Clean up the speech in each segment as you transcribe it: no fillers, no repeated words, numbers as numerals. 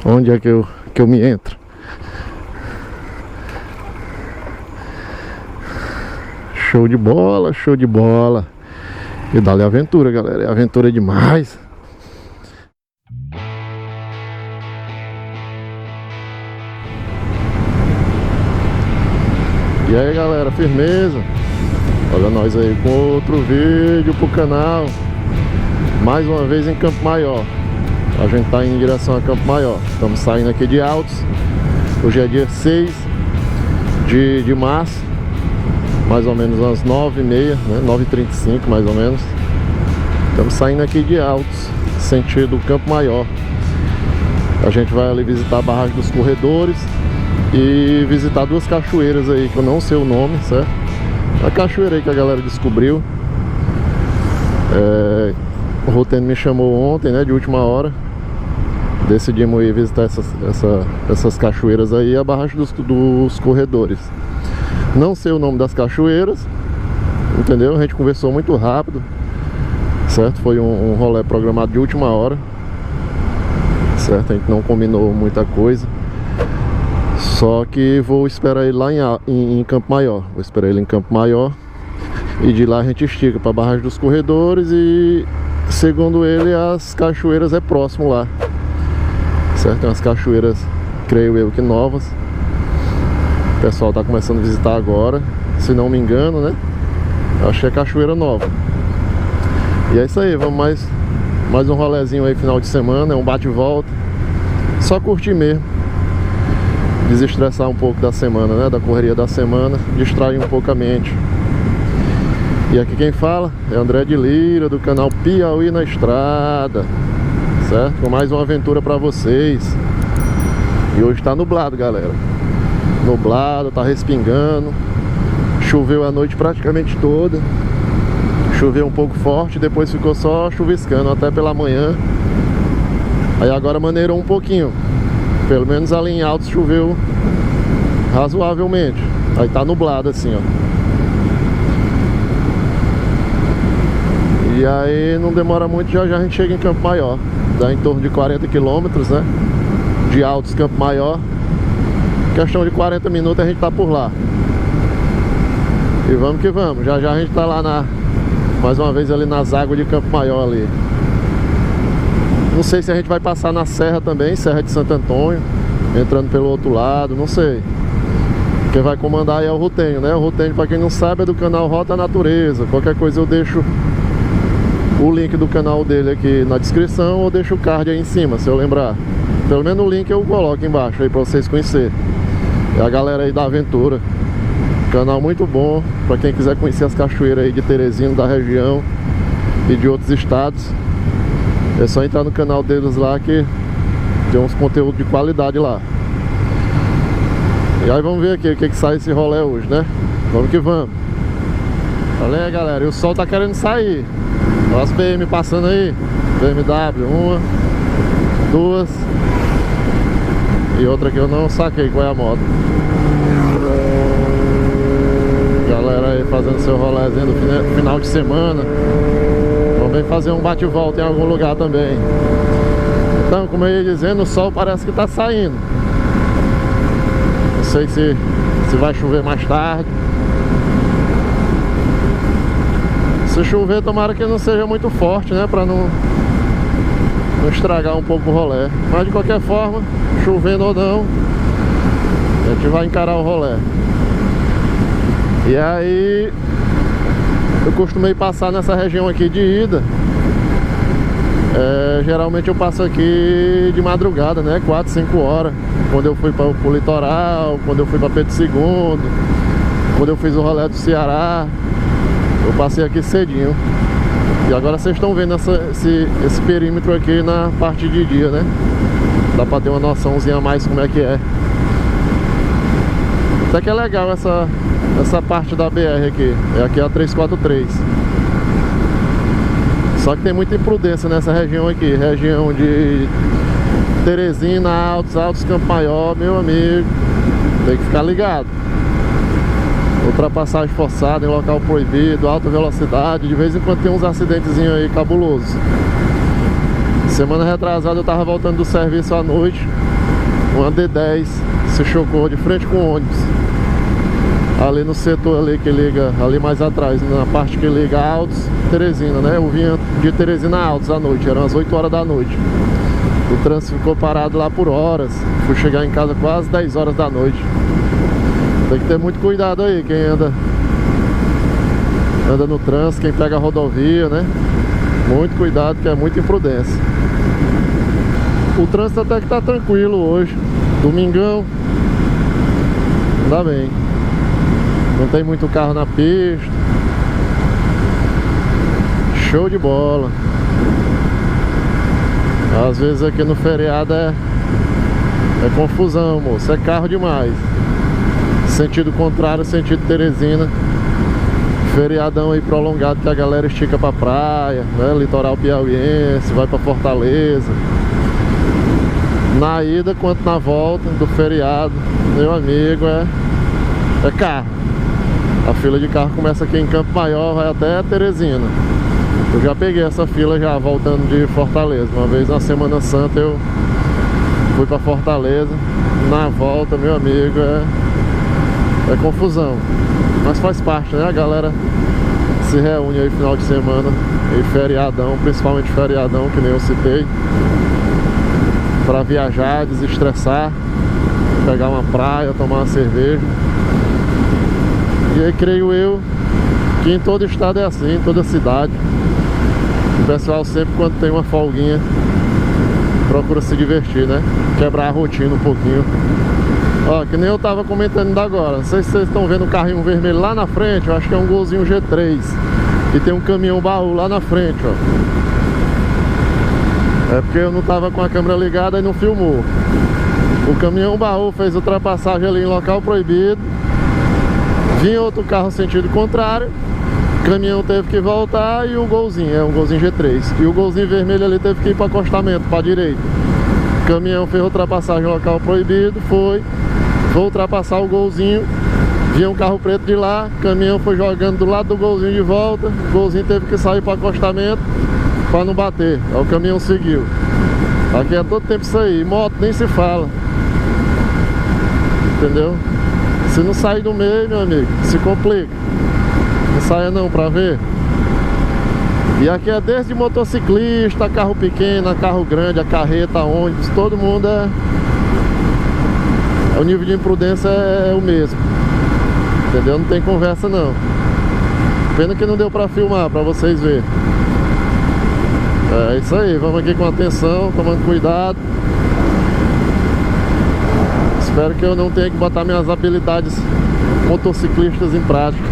onde é que eu me entro. Show de bola, show de bola. E dá-lhe aventura, galera. É aventura demais. E aí, galera, firmeza? Olha nós aí com outro vídeo pro canal. Mais uma vez em Campo Maior. A gente tá indo em direção a Campo Maior. Estamos saindo aqui de Altos. Hoje é dia 6 de março. Mais ou menos umas 9h30, né? 9h35 mais ou menos. Estamos saindo aqui de Altos, sentido Campo Maior. A gente vai ali visitar a barragem dos Corredores e visitar duas cachoeiras aí que eu não sei o nome, certo? A cachoeira aí que a galera descobriu. O Rotênio me chamou ontem, né, de última hora. Decidimos ir visitar essas cachoeiras aí, a barragem dos Corredores. Não sei o nome das cachoeiras, entendeu? A gente conversou muito rápido, certo? Foi um rolê programado de última hora, certo? A gente não combinou muita coisa. Só que vou esperar ele lá em Campo Maior. Vou esperar ele em Campo Maior. E de lá a gente estica para a barragem dos Corredores. E segundo ele, as cachoeiras é próximo lá, certo? Tem umas cachoeiras, creio eu, que novas. O pessoal tá começando a visitar agora, se não me engano, né? Acho que é cachoeira nova. E é isso aí, vamos mais um rolezinho aí final de semana, é um bate e volta. Só curtir mesmo. Desestressar um pouco da semana, né? Da correria da semana, distrair um pouco a mente. E aqui quem fala é André de Lira, do canal Piauí na Estrada, certo? Com mais uma aventura pra vocês. E hoje tá nublado, galera. Nublado, tá respingando. Choveu a noite praticamente toda. Choveu um pouco forte, depois ficou só chuviscando até pela manhã. Aí agora maneirou um pouquinho. Pelo menos ali em Altos choveu razoavelmente. Aí tá nublado assim, ó. E aí não demora muito, já a gente chega em Campo Maior. Dá em torno de 40 quilômetros, né? De Altos, Campo Maior. Questão de 40 minutos a gente tá por lá. E vamos que vamos. Já a gente tá lá mais uma vez ali nas águas de Campo Maior ali. Não sei se a gente vai passar na serra também, Serra de Santo Antônio, entrando pelo outro lado, não sei. Quem vai comandar aí é o Rotênio, né? O Rotênio, pra quem não sabe, é do canal Rota Natureza. Qualquer coisa eu deixo o link do canal dele aqui na descrição, ou deixo o card aí em cima, se eu lembrar. Pelo menos o link eu coloco embaixo aí pra vocês conhecerem. É a galera aí da aventura. Canal muito bom pra quem quiser conhecer as cachoeiras aí de Teresina, da região e de outros estados. É só entrar no canal deles lá que tem uns conteúdos de qualidade lá. E aí vamos ver aqui o que sai esse rolê hoje, né? Vamos que vamos. Olha aí, galera, e o sol tá querendo sair. Olha as BM passando aí. BMW, uma, duas. E outra que eu não saquei qual é a moto. Galera aí fazendo seu rolezinho do final de semana. Vamos fazer um bate-volta em algum lugar também. Então, como eu ia dizendo, o sol parece que tá saindo. Não sei se vai chover mais tarde. Se chover, tomara que não seja muito forte, né? Pra não estragar um pouco o rolê. Mas de qualquer forma, chovendo ou não, a gente vai encarar o rolê. E aí eu costumei passar nessa região aqui de ida. Geralmente eu passo aqui de madrugada, né? 4, 5 horas. Quando eu fui para o litoral, quando eu fui para Pedro II, quando eu fiz o rolê do Ceará, eu passei aqui cedinho. E agora vocês estão vendo esse perímetro aqui na parte de dia, né? Dá pra ter uma noçãozinha a mais como é que é. Até que é legal essa parte da BR aqui. É aqui a 343. Só que tem muita imprudência nessa região aqui. Região de Teresina, Altos, Campo Maior, meu amigo. Tem que ficar ligado. Ultrapassagem forçada em local proibido, alta velocidade. De vez em quando tem uns acidentezinhos aí cabulosos. Semana retrasada eu tava voltando do serviço à noite. uma D10 se chocou de frente com o ônibus. Ali no setor ali que liga, ali mais atrás, na parte que liga Altos, Teresina, né? Eu vinha de Teresina a Altos à noite, eram as 8 horas da noite. O trânsito ficou parado lá por horas. Fui chegar em casa quase 10 horas da noite. Tem que ter muito cuidado aí, quem anda no trânsito, quem pega a rodovia, né? Muito cuidado, que é muita imprudência. O trânsito até que tá tranquilo hoje. Domingão. Ainda bem. Não tem muito carro na pista. Show de bola. Às vezes aqui no feriado é confusão, moço. É carro demais. Sentido contrário, sentido Teresina. Feriadão aí prolongado que a galera estica pra praia, né? Litoral piauiense, vai pra Fortaleza. Na ida quanto na volta do feriado, meu amigo, é carro. A fila de carro começa aqui em Campo Maior, vai até Teresina. Eu já peguei essa fila já voltando de Fortaleza. Uma vez na Semana Santa eu fui pra Fortaleza. Na volta, meu amigo, é confusão. Mas faz parte, né? A galera se reúne aí final de semana e feriadão, principalmente feriadão, que nem eu citei, pra viajar, desestressar, pegar uma praia, tomar uma cerveja. E aí creio eu que em todo estado é assim, em toda cidade. O pessoal sempre, quando tem uma folguinha, procura se divertir, né? Quebrar a rotina um pouquinho. Ó, que nem eu tava comentando ainda agora. Não sei se vocês estão vendo o carrinho vermelho lá na frente. Eu acho que é um Golzinho G3. E tem um caminhão baú lá na frente, ó. É porque eu não tava com a câmera ligada e não filmou. O caminhão baú fez ultrapassagem ali em local proibido. Vinha outro carro sentido contrário. O caminhão teve que voltar e o Golzinho, é um Golzinho G3. E o Golzinho vermelho ali teve que ir para acostamento, para a direita. O caminhão fez ultrapassagem em local proibido, foi ultrapassar o Golzinho. Vinha um carro preto de lá, o caminhão foi jogando do lado do Golzinho de volta. O Golzinho teve que sair para acostamento para não bater. Aí o caminhão seguiu. Aqui é todo tempo isso aí. Moto nem se fala. Entendeu? Se não sair do meio, meu amigo, se complica. Não saia não pra ver. E aqui é desde motociclista, carro pequeno, carro grande, a carreta, ônibus, todo mundo o nível de imprudência é o mesmo. Entendeu? Não tem conversa não. Pena que não deu pra filmar, pra vocês verem. É isso aí, vamos aqui com atenção, tomando cuidado. Espero que eu não tenha que botar minhas habilidades motociclistas em prática.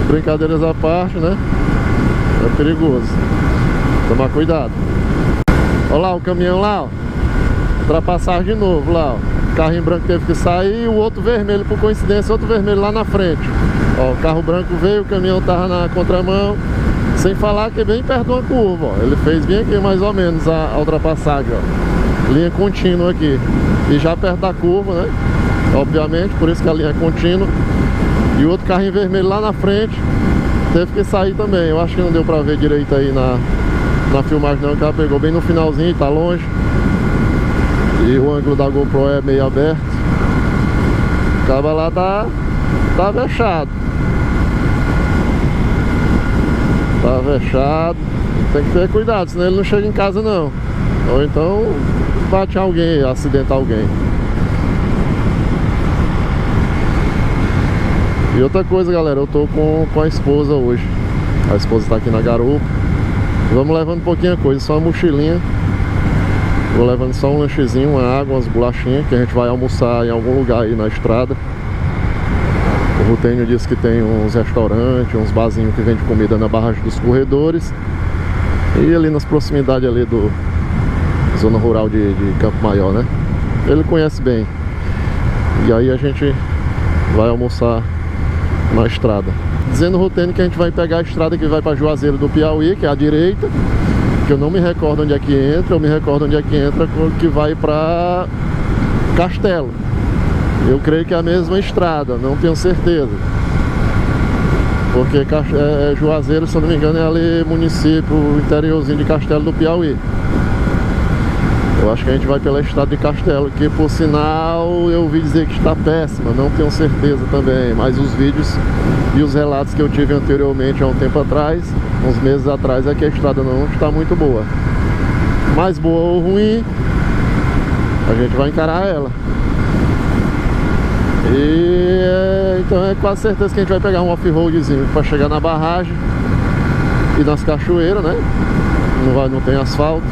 Brincadeiras à parte, né? É perigoso. Tomar cuidado. Olha lá o caminhão lá, ó. Ultrapassagem de novo lá, ó. O carrinho branco teve que sair e o outro vermelho, por coincidência, outro vermelho lá na frente. Ó, o carro branco veio, o caminhão tava na contramão. Sem falar que é bem perto de uma curva, ó. Ele fez bem aqui mais ou menos a ultrapassagem, ó. Linha contínua aqui. E já perto da curva, né? Obviamente, por isso que a linha é contínua. E o outro carrinho vermelho lá na frente teve que sair também. Eu acho que não deu pra ver direito aí na filmagem não, que ela pegou bem no finalzinho, tá longe. E o ângulo da GoPro é meio aberto. O cabo lá tá fechado. Tá fechado. Tem que ter cuidado, senão ele não chega em casa não. Ou então bate alguém, acidenta alguém. E outra coisa, galera, eu tô com a esposa hoje. A esposa tá aqui na garupa. Vamos levando um pouquinho a coisa, só uma mochilinha. Vou levando só um lanchezinho, uma água, umas bolachinhas, que a gente vai almoçar em algum lugar aí na estrada. O Rutênio disse que tem uns restaurantes, uns barzinhos que vende comida na barragem dos corredores. E ali nas proximidades ali do zona rural de Campo Maior, né? Ele conhece bem. E aí a gente vai almoçar na estrada. Dizendo o Rutênio que a gente vai pegar a estrada que vai para Juazeiro do Piauí, que é a direita. Que eu não me recordo onde é que entra, eu me recordo onde é que entra, que vai para Castelo. Eu creio que é a mesma estrada, não tenho certeza. Porque Juazeiro, se eu não me engano, é ali município interiorzinho de Castelo do Piauí. Eu acho que a gente vai pela estrada de Castelo, que por sinal eu ouvi dizer que está péssima, não tenho certeza também, mas os vídeos e os relatos que eu tive anteriormente há um tempo atrás, uns meses atrás, é que a estrada não está muito boa. Mais boa ou ruim, a gente vai encarar ela. E então é quase certeza que a gente vai pegar um off-roadzinho para chegar na barragem e nas cachoeiras, né? Não tem asfalto.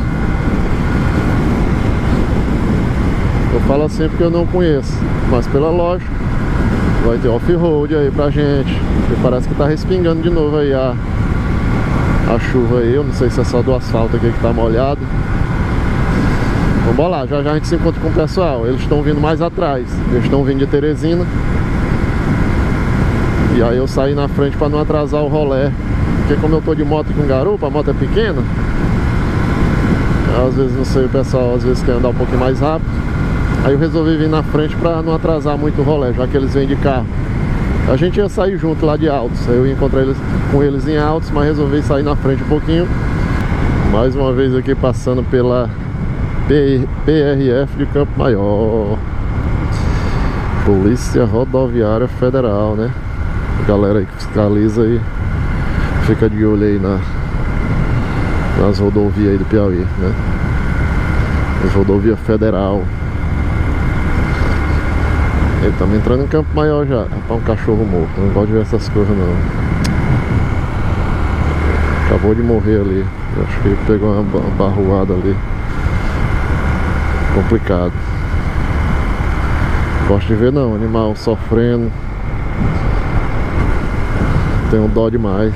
Eu falo assim porque eu não conheço, mas pela lógica vai ter off-road aí pra gente. E parece que tá respingando de novo aí a chuva aí. Eu não sei se é só do asfalto aqui que tá molhado. Vamos lá, já já a gente se encontra com o pessoal. Eles estão vindo mais atrás, eles estão vindo de Teresina. E aí eu saí na frente pra não atrasar o rolê, porque como eu tô de moto com garupa, a moto é pequena, às vezes, não sei, o pessoal às vezes quer andar um pouquinho mais rápido. Aí eu resolvi vir na frente pra não atrasar muito o rolê, já que eles vêm de carro. A gente ia sair junto lá de Altos, aí eu ia encontrar com eles em Altos, mas resolvi sair na frente um pouquinho. Mais uma vez aqui passando pela PRF de Campo Maior, Polícia Rodoviária Federal, né? A galera aí que fiscaliza aí, fica de olho aí nas rodovias aí do Piauí, né? As rodovias federal. Estamos entrando em Campo Maior já. Rapaz, um cachorro morto, não gosto de ver essas coisas não. Acabou de morrer ali. Eu acho que ele pegou uma barroada ali. Complicado. Gosto de ver não, animal sofrendo. Tenho dó demais.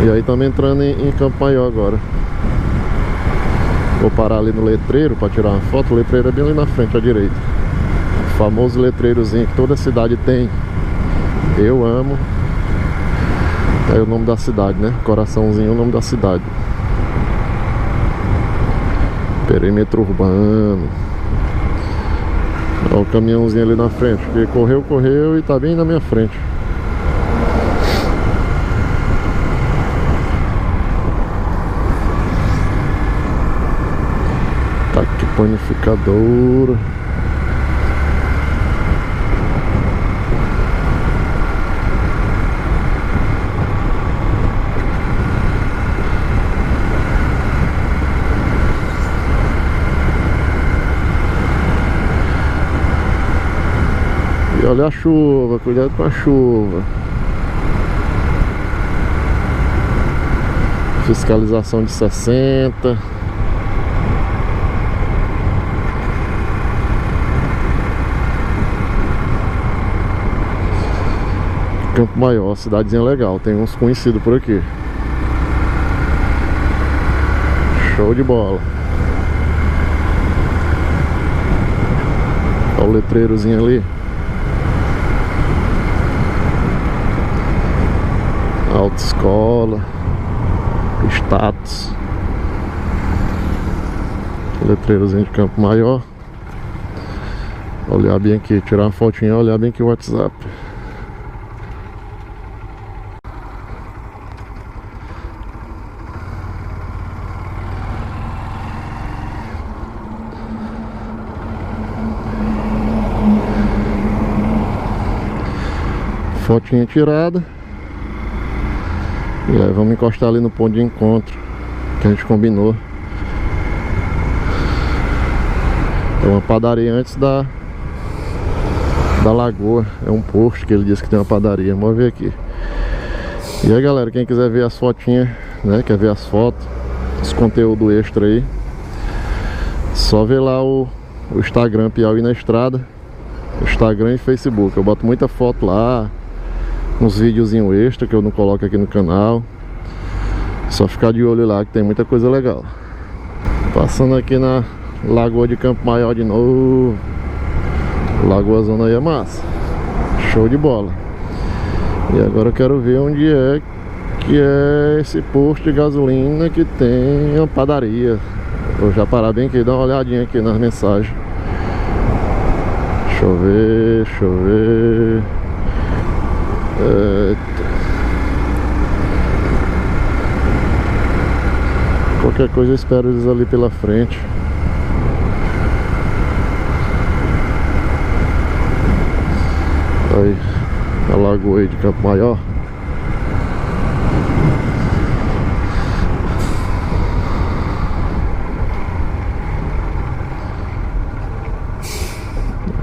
E aí estamos entrando em Campo Maior agora. Vou parar ali no letreiro para tirar uma foto. O letreiro é bem ali na frente, à direita. O famoso letreirozinho que toda cidade tem. Eu amo. É o nome da cidade, né? Coraçãozinho é o nome da cidade. Perímetro urbano. Olha o caminhãozinho ali na frente. Porque correu e tá bem na minha frente. Tá aqui, panificadora. E olha a chuva, cuidado com a chuva. Fiscalização de 60. Campo Maior, cidadezinha legal, tem uns conhecidos por aqui. Show de bola. Olha o letreirozinho ali. Autoescola, status. Letreirozinho de Campo Maior. Olhar bem aqui, tirar uma fotinha, olhar bem aqui o WhatsApp. Fotinha tirada. E aí vamos encostar ali no ponto de encontro que a gente combinou. É uma padaria antes da lagoa. É um posto que ele disse que tem uma padaria. Vamos ver aqui. E aí galera, quem quiser ver as fotinhas, né? Quer ver as fotos, os conteúdos extra aí, só ver lá o Instagram Piauí na Estrada. Instagram e Facebook. Eu boto muita foto lá, uns videozinhos extra que eu não coloco aqui no canal. Só ficar de olho lá que tem muita coisa legal. Passando aqui na Lagoa de Campo Maior de novo. Lagoa Zona aí é massa. Show de bola. E agora eu quero ver onde é que é esse posto de gasolina que tem uma padaria. Vou já parar bem aqui, dar uma olhadinha aqui nas mensagens. Deixa eu ver, deixa eu ver. Qualquer coisa eu espero eles ali pela frente. Aí, a lagoa aí de Campo Maior.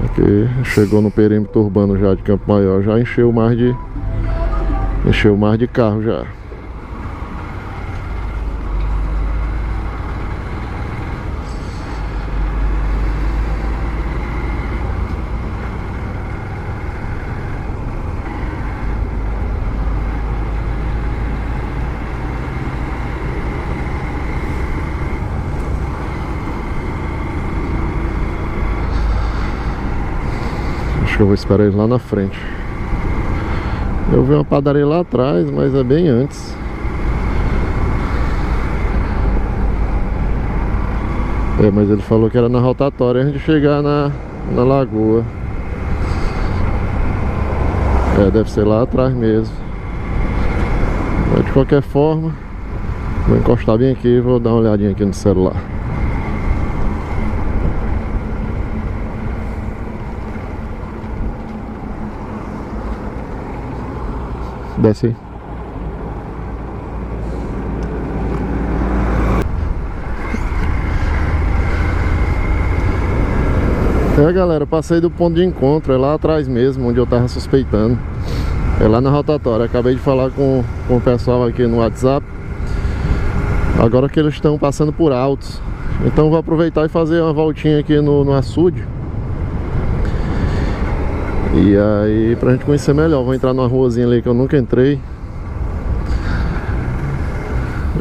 Aqui chegou no perímetro urbano já de Campo Maior, já encheu mais de carro já. Eu vou esperar eles lá na frente. Eu vi uma padaria lá atrás, mas é bem antes. É, mas ele falou que era na rotatória antes de chegar na lagoa. É, deve ser lá atrás mesmo. Mas de qualquer forma, vou encostar bem aqui e vou dar uma olhadinha aqui no celular. Desce aí. É, galera, passei do ponto de encontro, é lá atrás mesmo, onde eu tava suspeitando. É lá na rotatória. Acabei de falar com o pessoal aqui no WhatsApp. Agora que eles estão passando por Altos. Então vou aproveitar e fazer uma voltinha aqui no açude. E aí, pra gente conhecer melhor, vou entrar numa ruazinha ali que eu nunca entrei.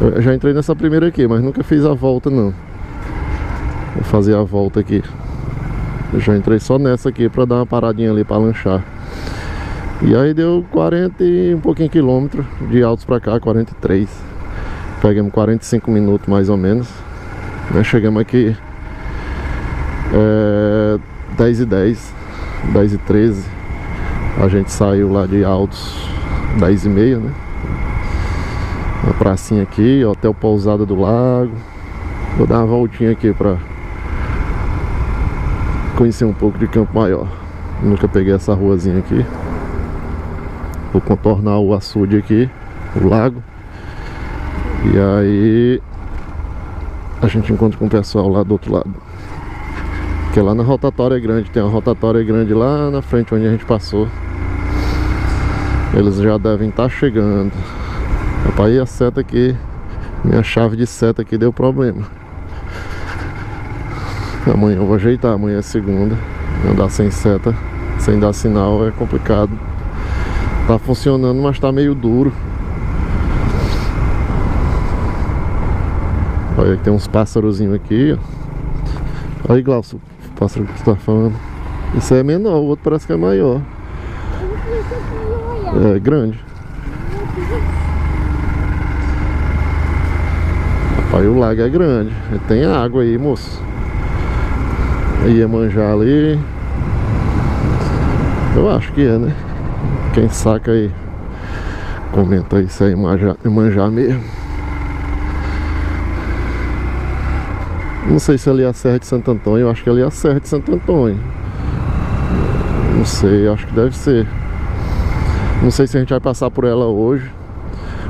Eu já entrei nessa primeira aqui, mas nunca fiz a volta não. Vou fazer a volta aqui. Eu já entrei só nessa aqui pra dar uma paradinha ali pra lanchar. E aí deu 40 e um pouquinho quilômetros de Altos pra cá, 43. Pegamos 45 minutos mais ou menos. Chegamos aqui 10h10. 10h13. A gente saiu lá de Altos 10h30, né? Uma pracinha aqui, Hotel Pousada do Lago. Vou dar uma voltinha aqui pra conhecer um pouco de Campo Maior. Nunca peguei essa ruazinha aqui. Vou contornar o açude aqui, o lago. E aí a gente encontra com o pessoal lá do outro lado. Porque lá na rotatória grande, tem uma rotatória grande lá na frente onde a gente passou. Eles já devem estar chegando. Rapaz, a seta aqui, minha chave de seta aqui deu problema. Amanhã eu vou ajeitar, amanhã é segunda. Andar sem seta, sem dar sinal é complicado. Tá funcionando, mas tá meio duro. Olha que tem uns pássarozinhos aqui, ó. Aí, Glaucio, o pássaro que você tá falando. Isso é menor, o outro parece que é maior. É grande. Rapaz, o lago é grande. Tem água aí, moço. Aí Iemanjá ali. Eu acho que é, né? Quem saca aí, comenta aí se é Iemanjá mesmo. Não sei se ali é a Serra de Santo Antônio. Eu acho que ali é a Serra de Santo Antônio. Não sei, acho que deve ser. Não sei se a gente vai passar por ela hoje.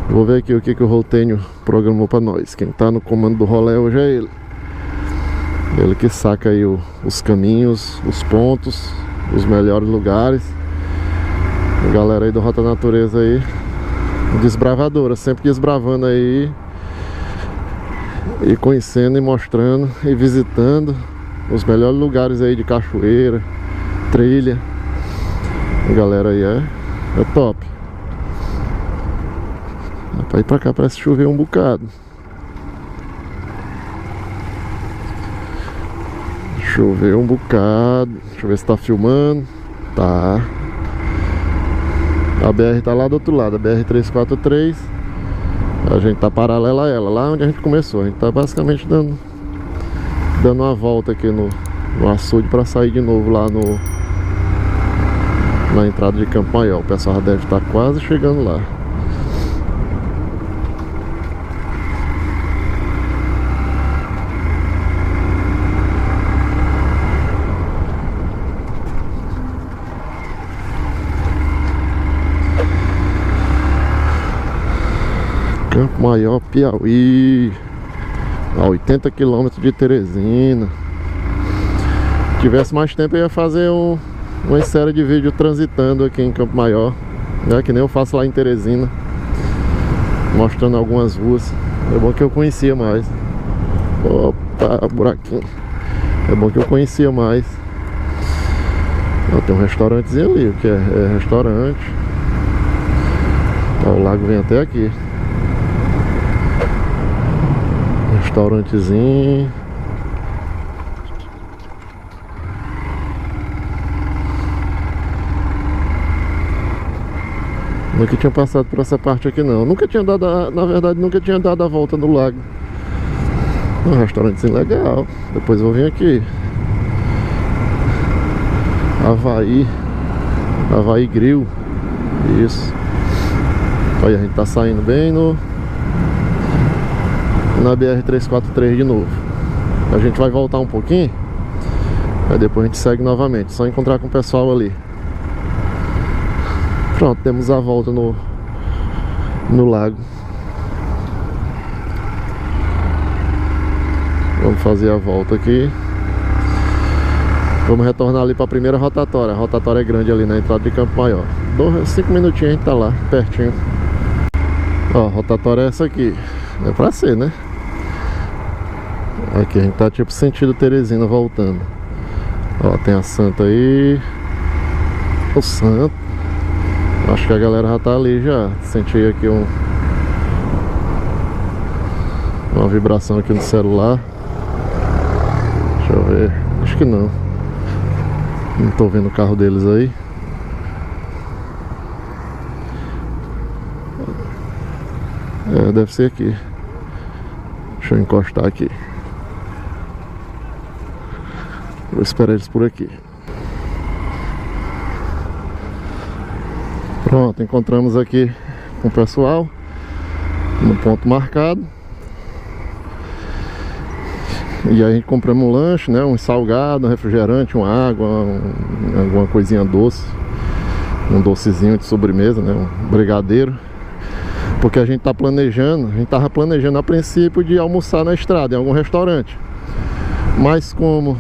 Vou ver aqui o que o Rotenho programou pra nós. Quem tá no comando do rolê hoje é ele. Ele que saca aí os caminhos, os pontos, os melhores lugares. A galera aí do Rota Natureza aí, desbravadora, sempre desbravando aí. E conhecendo e mostrando e visitando os melhores lugares aí de cachoeira, trilha. A galera aí é top. Pra ir pra cá parece chover um bocado. Choveu um bocado. Deixa eu ver se tá filmando. Tá. A BR tá lá do outro lado, a BR-343. A gente tá paralela a ela, lá onde a gente começou. A gente tá basicamente dando uma volta aqui no açude pra sair de novo lá na entrada de Campo Maior. O pessoal já deve estar quase chegando lá. Campo Maior, Piauí, a 80 km de Teresina. Se tivesse mais tempo eu ia fazer uma série de vídeos transitando aqui em Campo Maior, né? Que nem eu faço lá em Teresina, mostrando algumas ruas. É bom que eu conhecia mais. Opa, buraquinho. É bom que eu conhecia mais. Ó, tem um restaurantezinho ali, o que é restaurante. Ó, o lago vem até aqui. Restaurantezinho. Nunca tinha passado por essa parte aqui não. Nunca tinha dado, na verdade, nunca tinha dado a volta no lago. Um restaurantezinho legal. Depois eu vou vir aqui. Havaí Grill. Isso. Aí a gente tá saindo bem na BR-343 de novo. A gente vai voltar um pouquinho, aí depois a gente segue novamente. Só encontrar com o pessoal ali. Pronto, temos a volta no lago. Vamos fazer a volta aqui. Vamos retornar ali para a primeira rotatória. A rotatória é grande ali na entrada de Campo Maior. 5 minutinhos a gente tá lá, pertinho. Ó, a rotatória é essa aqui. É pra ser, né? Aqui a gente tá tipo sentido Teresina voltando. Ó, tem a Santa aí. O Santo. Acho que a galera já tá ali já. Senti aqui uma vibração aqui no celular. Deixa eu ver. Acho que não. Não tô vendo o carro deles aí. É, deve ser aqui. Deixa eu encostar aqui. Vou esperar eles por aqui. Pronto, encontramos aqui com o pessoal no ponto marcado. E aí a gente compramos um lanche, né? Um salgado, um refrigerante, uma água, alguma coisinha doce. Um docezinho de sobremesa, né? Um brigadeiro. Porque a gente tá planejando, a gente tava planejando a princípio de almoçar na estrada, em algum restaurante. Mas como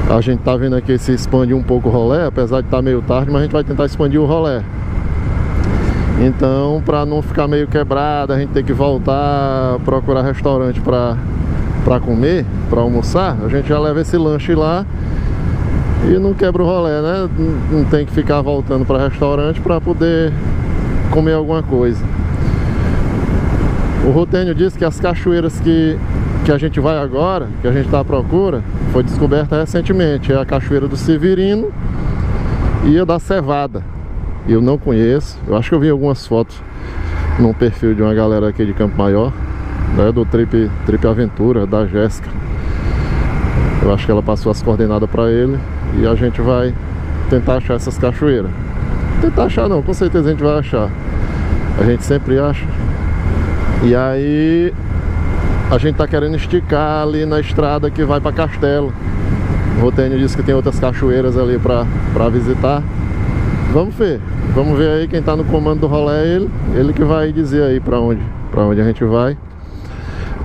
a gente tá vendo aqui se expande um pouco o rolê, apesar de estar meio tarde, mas a gente vai tentar expandir o rolê. Então, pra não ficar meio quebrado, a gente tem que voltar, procurar restaurante pra comer, pra almoçar, a gente já leva esse lanche lá e não quebra o rolê, né? Não tem que ficar voltando pra restaurante pra poder comer alguma coisa. O Rotênio disse que as cachoeiras que a gente vai agora, que a gente está à procura, foi descoberta recentemente. É a Cachoeira do Severino e a da Cevada. Eu não conheço. Eu acho que eu vi algumas fotos no perfil de uma galera aqui de Campo Maior, né, do Trip Aventura, da Jéssica. Eu acho que ela passou as coordenadas para ele e a gente vai tentar achar essas cachoeiras. Tentar achar não, com certeza a gente vai achar. A gente sempre acha. E aí a gente tá querendo esticar ali na estrada que vai para Castelo. O Rotênio disse que tem outras cachoeiras ali pra visitar. Vamos ver aí quem tá no comando do rolê, ele que vai dizer aí pra onde a gente vai.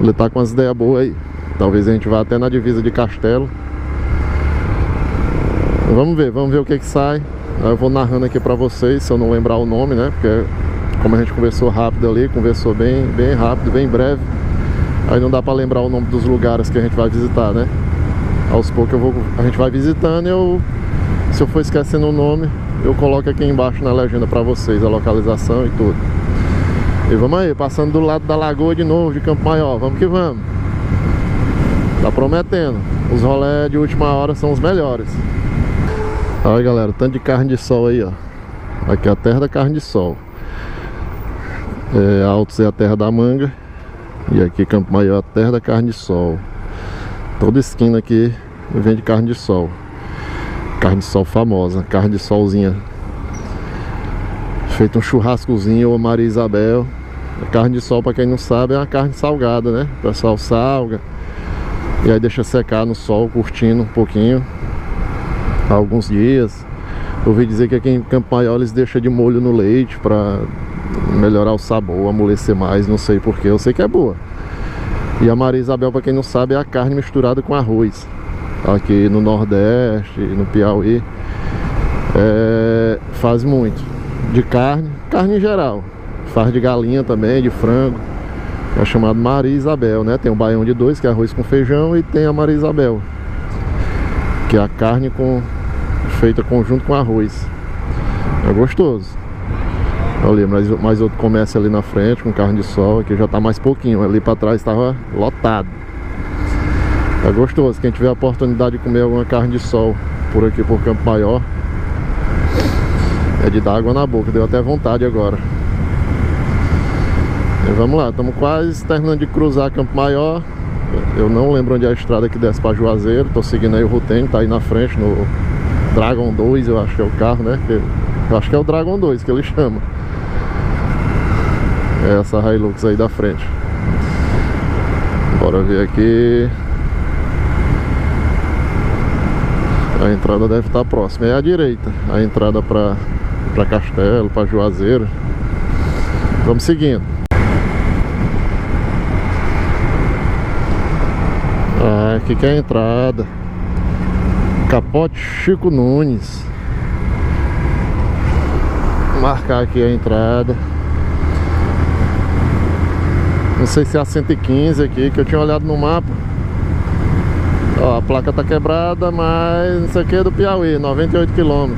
Ele tá com umas ideias boas aí. Talvez a gente vá até na divisa de Castelo. Vamos ver o que sai. Eu vou narrando aqui pra vocês, se eu não lembrar o nome, né? Porque como a gente conversou rápido ali, conversou bem rápido, bem breve, aí não dá pra lembrar o nome dos lugares que a gente vai visitar, né? Aos poucos a gente vai visitando e se eu for esquecendo o nome, eu coloco aqui embaixo na legenda pra vocês, a localização e tudo. E vamos aí, passando do lado da lagoa de novo, de Campo Maior, vamos que vamos. Tá prometendo, os rolés de última hora são os melhores. Olha galera, tanto de carne de sol aí, ó. Aqui é a terra da carne de sol. Altos é a terra da manga. E aqui Campo Maior é a terra da carne de sol. Toda esquina aqui vende carne de sol. Carne de sol famosa, carne de solzinha. Feito um churrascozinho ou Maria Isabel. A carne de sol, pra quem não sabe, é uma carne salgada, né? O pessoal salga e aí deixa secar no sol, curtindo um pouquinho, alguns dias. Eu ouvi dizer que aqui em Campo Maior eles deixam de molho no leite pra melhorar o sabor, amolecer mais, não sei porquê, eu sei que é boa. E a Maria Isabel, pra quem não sabe, é a carne misturada com arroz. Aqui no Nordeste, no Piauí, faz muito. De carne em geral. Faz de galinha também, de frango. É chamado Maria Isabel, né? Tem o baião de dois, que é arroz com feijão, e tem a Maria Isabel, que é a carne feita conjunto com arroz. É gostoso. Ali, mais outro comércio ali na frente com carne de sol. Aqui já tá mais pouquinho. Ali pra trás tava lotado. É gostoso. Quem tiver a oportunidade de comer alguma carne de sol por aqui por Campo Maior, é de dar água na boca. Deu até vontade agora. E vamos lá, estamos quase terminando de cruzar Campo Maior. Eu não lembro onde é a estrada que desce para Juazeiro. Tô seguindo aí o Rutene, tá aí na frente no Dragon 2, eu acho que é o carro, né? Eu acho que é o Dragon 2 que ele chama. É essa Hilux aí da frente. Bora ver aqui. A entrada deve estar próxima. É à direita, a entrada para Castelo, para Juazeiro. Vamos seguindo. Aqui que é a entrada. Capote Chico Nunes. Vou marcar aqui a entrada. Não sei se é a 115 aqui, que eu tinha olhado no mapa. Ó, a placa tá quebrada, mas isso aqui é do Piauí, 98 km.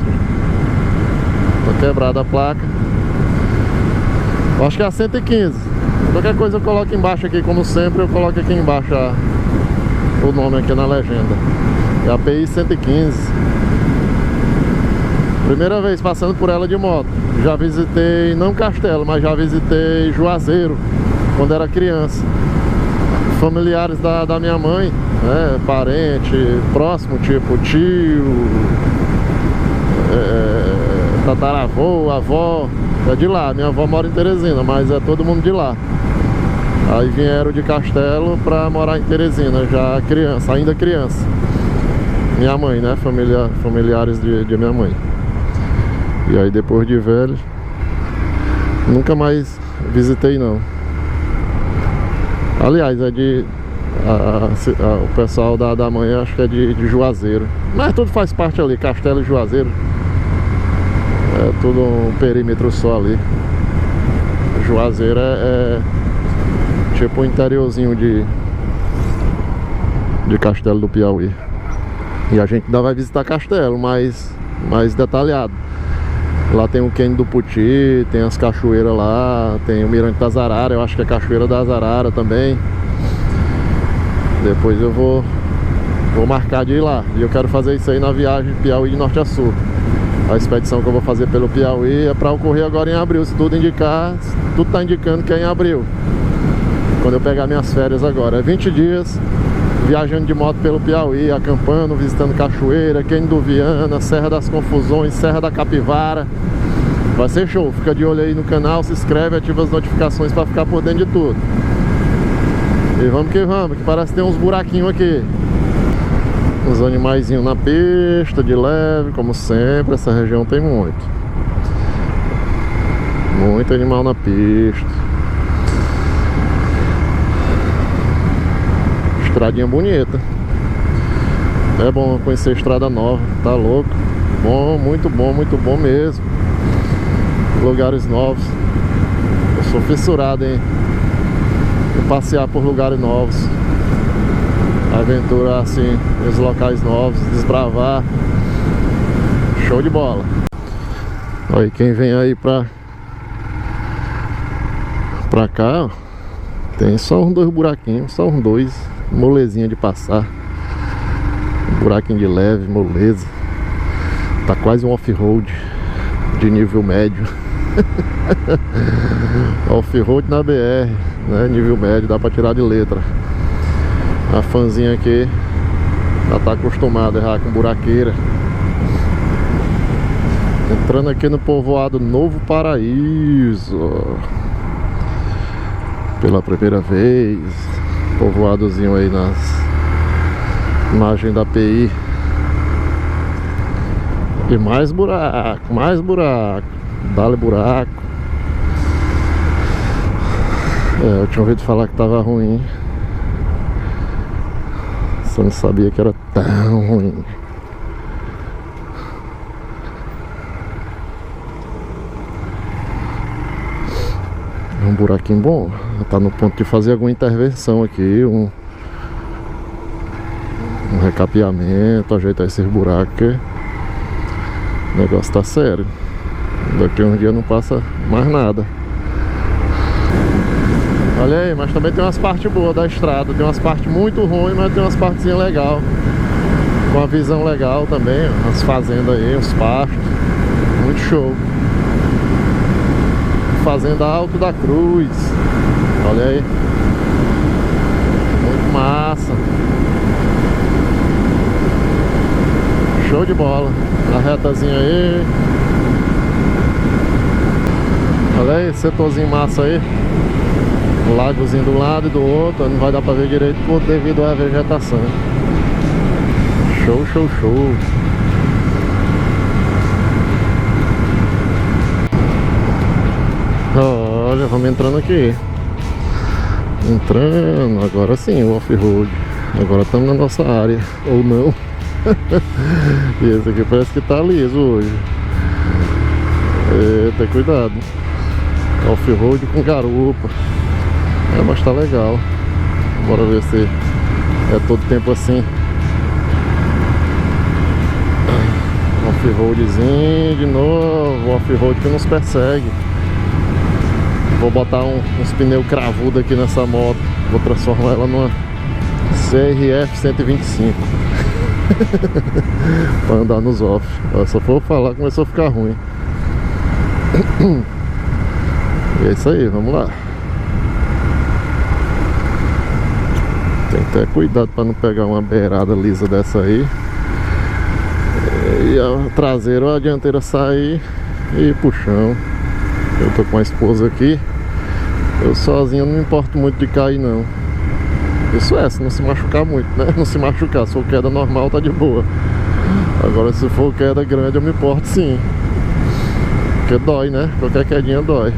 Tá quebrada a placa. Eu acho que é a 115. Qualquer coisa eu coloco embaixo aqui, como sempre, eu coloco aqui embaixo o nome aqui na legenda. É a PI 115. Primeira vez passando por ela de moto. Já visitei, não Castelo, mas já visitei Juazeiro quando era criança. Familiares da minha mãe, né, parente próximo, tipo tio, tataravô, avó, é de lá. Minha avó mora em Teresina, mas é todo mundo de lá. Aí vieram de Castelo pra morar em Teresina, já criança, ainda criança. Minha mãe, né, familiares de minha mãe. E aí depois de velho, nunca mais visitei não. Aliás, é o pessoal da mãe, acho que é de Juazeiro. Mas tudo faz parte ali, Castelo e Juazeiro. É tudo um perímetro só ali. Juazeiro é tipo o interiorzinho de Castelo do Piauí. E a gente ainda vai visitar Castelo, mais detalhado. Lá tem o Cânion do Puti, tem as cachoeiras lá, tem o Mirante das Araras, eu acho que é a Cachoeira das Araras também. Depois eu vou marcar de ir lá. E eu quero fazer isso aí na viagem de Piauí de norte a sul. A expedição que eu vou fazer pelo Piauí é para ocorrer agora em abril. Se tudo indicar, tudo tá indicando que é em abril, quando eu pegar minhas férias agora. É 20 dias viajando de moto pelo Piauí, acampando, visitando cachoeira, Cânion do Viana, Serra das Confusões, Serra da Capivara. Vai ser show, fica de olho aí no canal, se inscreve, ativa as notificações para ficar por dentro de tudo. E vamos, que parece que tem uns buraquinhos aqui. Uns animaizinhos na pista, de leve, como sempre. Essa região tem muito animal na pista. Estradinha bonita. É bom conhecer estrada nova, tá louco? Bom, muito bom mesmo. Lugares novos. Eu sou fissurado em passear por lugares novos. Aventura assim, nos locais novos, desbravar. Show de bola. Aí quem vem aí pra cá, ó, tem só uns 2 buraquinhos, só uns 2. Molezinha de passar. Buraquinho de leve, moleza. Tá quase um off-road de nível médio. Off-road na BR, né? Nível médio, dá pra tirar de letra. A fãzinha aqui já tá acostumada já com buraqueira. Entrando aqui no povoado Novo Paraíso pela primeira vez. Povoadozinho aí nas margens da PI. E mais buraco, dá-lhe buraco. Eu tinha ouvido falar que tava ruim. Só não sabia que era tão ruim. É um buraquinho bom. Tá no ponto de fazer alguma intervenção aqui, um recapeamento, ajeitar esses buracos, que o negócio tá sério. Daqui a um dia não passa mais nada. Olha aí, mas também tem umas partes boas da estrada. Tem umas partes muito ruins, mas tem umas partezinhas legais, com uma visão legal também. As fazendas aí, os pastos. Muito show. Fazenda Alto da Cruz. Olha aí. Muito massa. Show de bola. A retazinha aí. Olha aí, setorzinho massa aí. Um lagozinho do lado e do outro. Não vai dar pra ver direito devido à vegetação. Show, show, show. Olha, vamos entrando aqui. Entrando, agora sim, o off-road. Agora estamos na nossa área. Ou não. E esse aqui parece que tá liso hoje. Eita, cuidado. Off-road com garupa. Mas tá legal. Bora ver se é todo tempo assim. Off-roadzinho de novo. Off-road que nos persegue. Vou botar uns pneus cravudos aqui nessa moto. Vou transformar ela numa CRF 125 para andar nos off. Só for falar, começou a ficar ruim. E é isso aí, vamos lá. Tem que ter cuidado para não pegar uma beirada lisa dessa aí e a traseira ou a dianteira sair e ir pro chão. Eu tô com a esposa aqui. Eu sozinho não me importo muito de cair não. Isso é, se não se machucar muito, né? Não se machucar, se for queda normal tá de boa. Agora se for queda grande eu me importo sim. Porque dói, né? Qualquer quedinha dói.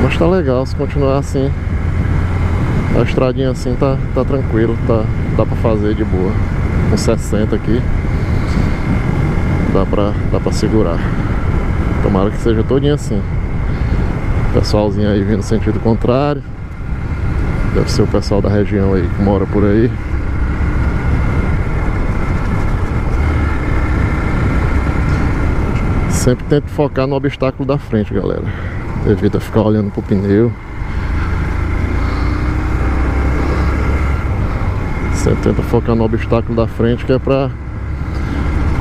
Mas tá legal, se continuar assim. A estradinha assim tá tranquilo, dá pra fazer de boa. Com 60 aqui dá pra segurar. Tomara que seja todinho assim. Pessoalzinho aí vindo no sentido contrário. Deve ser o pessoal da região aí que mora por aí. Sempre tento focar no obstáculo da frente, galera. Evita ficar olhando pro pneu. Sempre tenta focar no obstáculo da frente, que é pra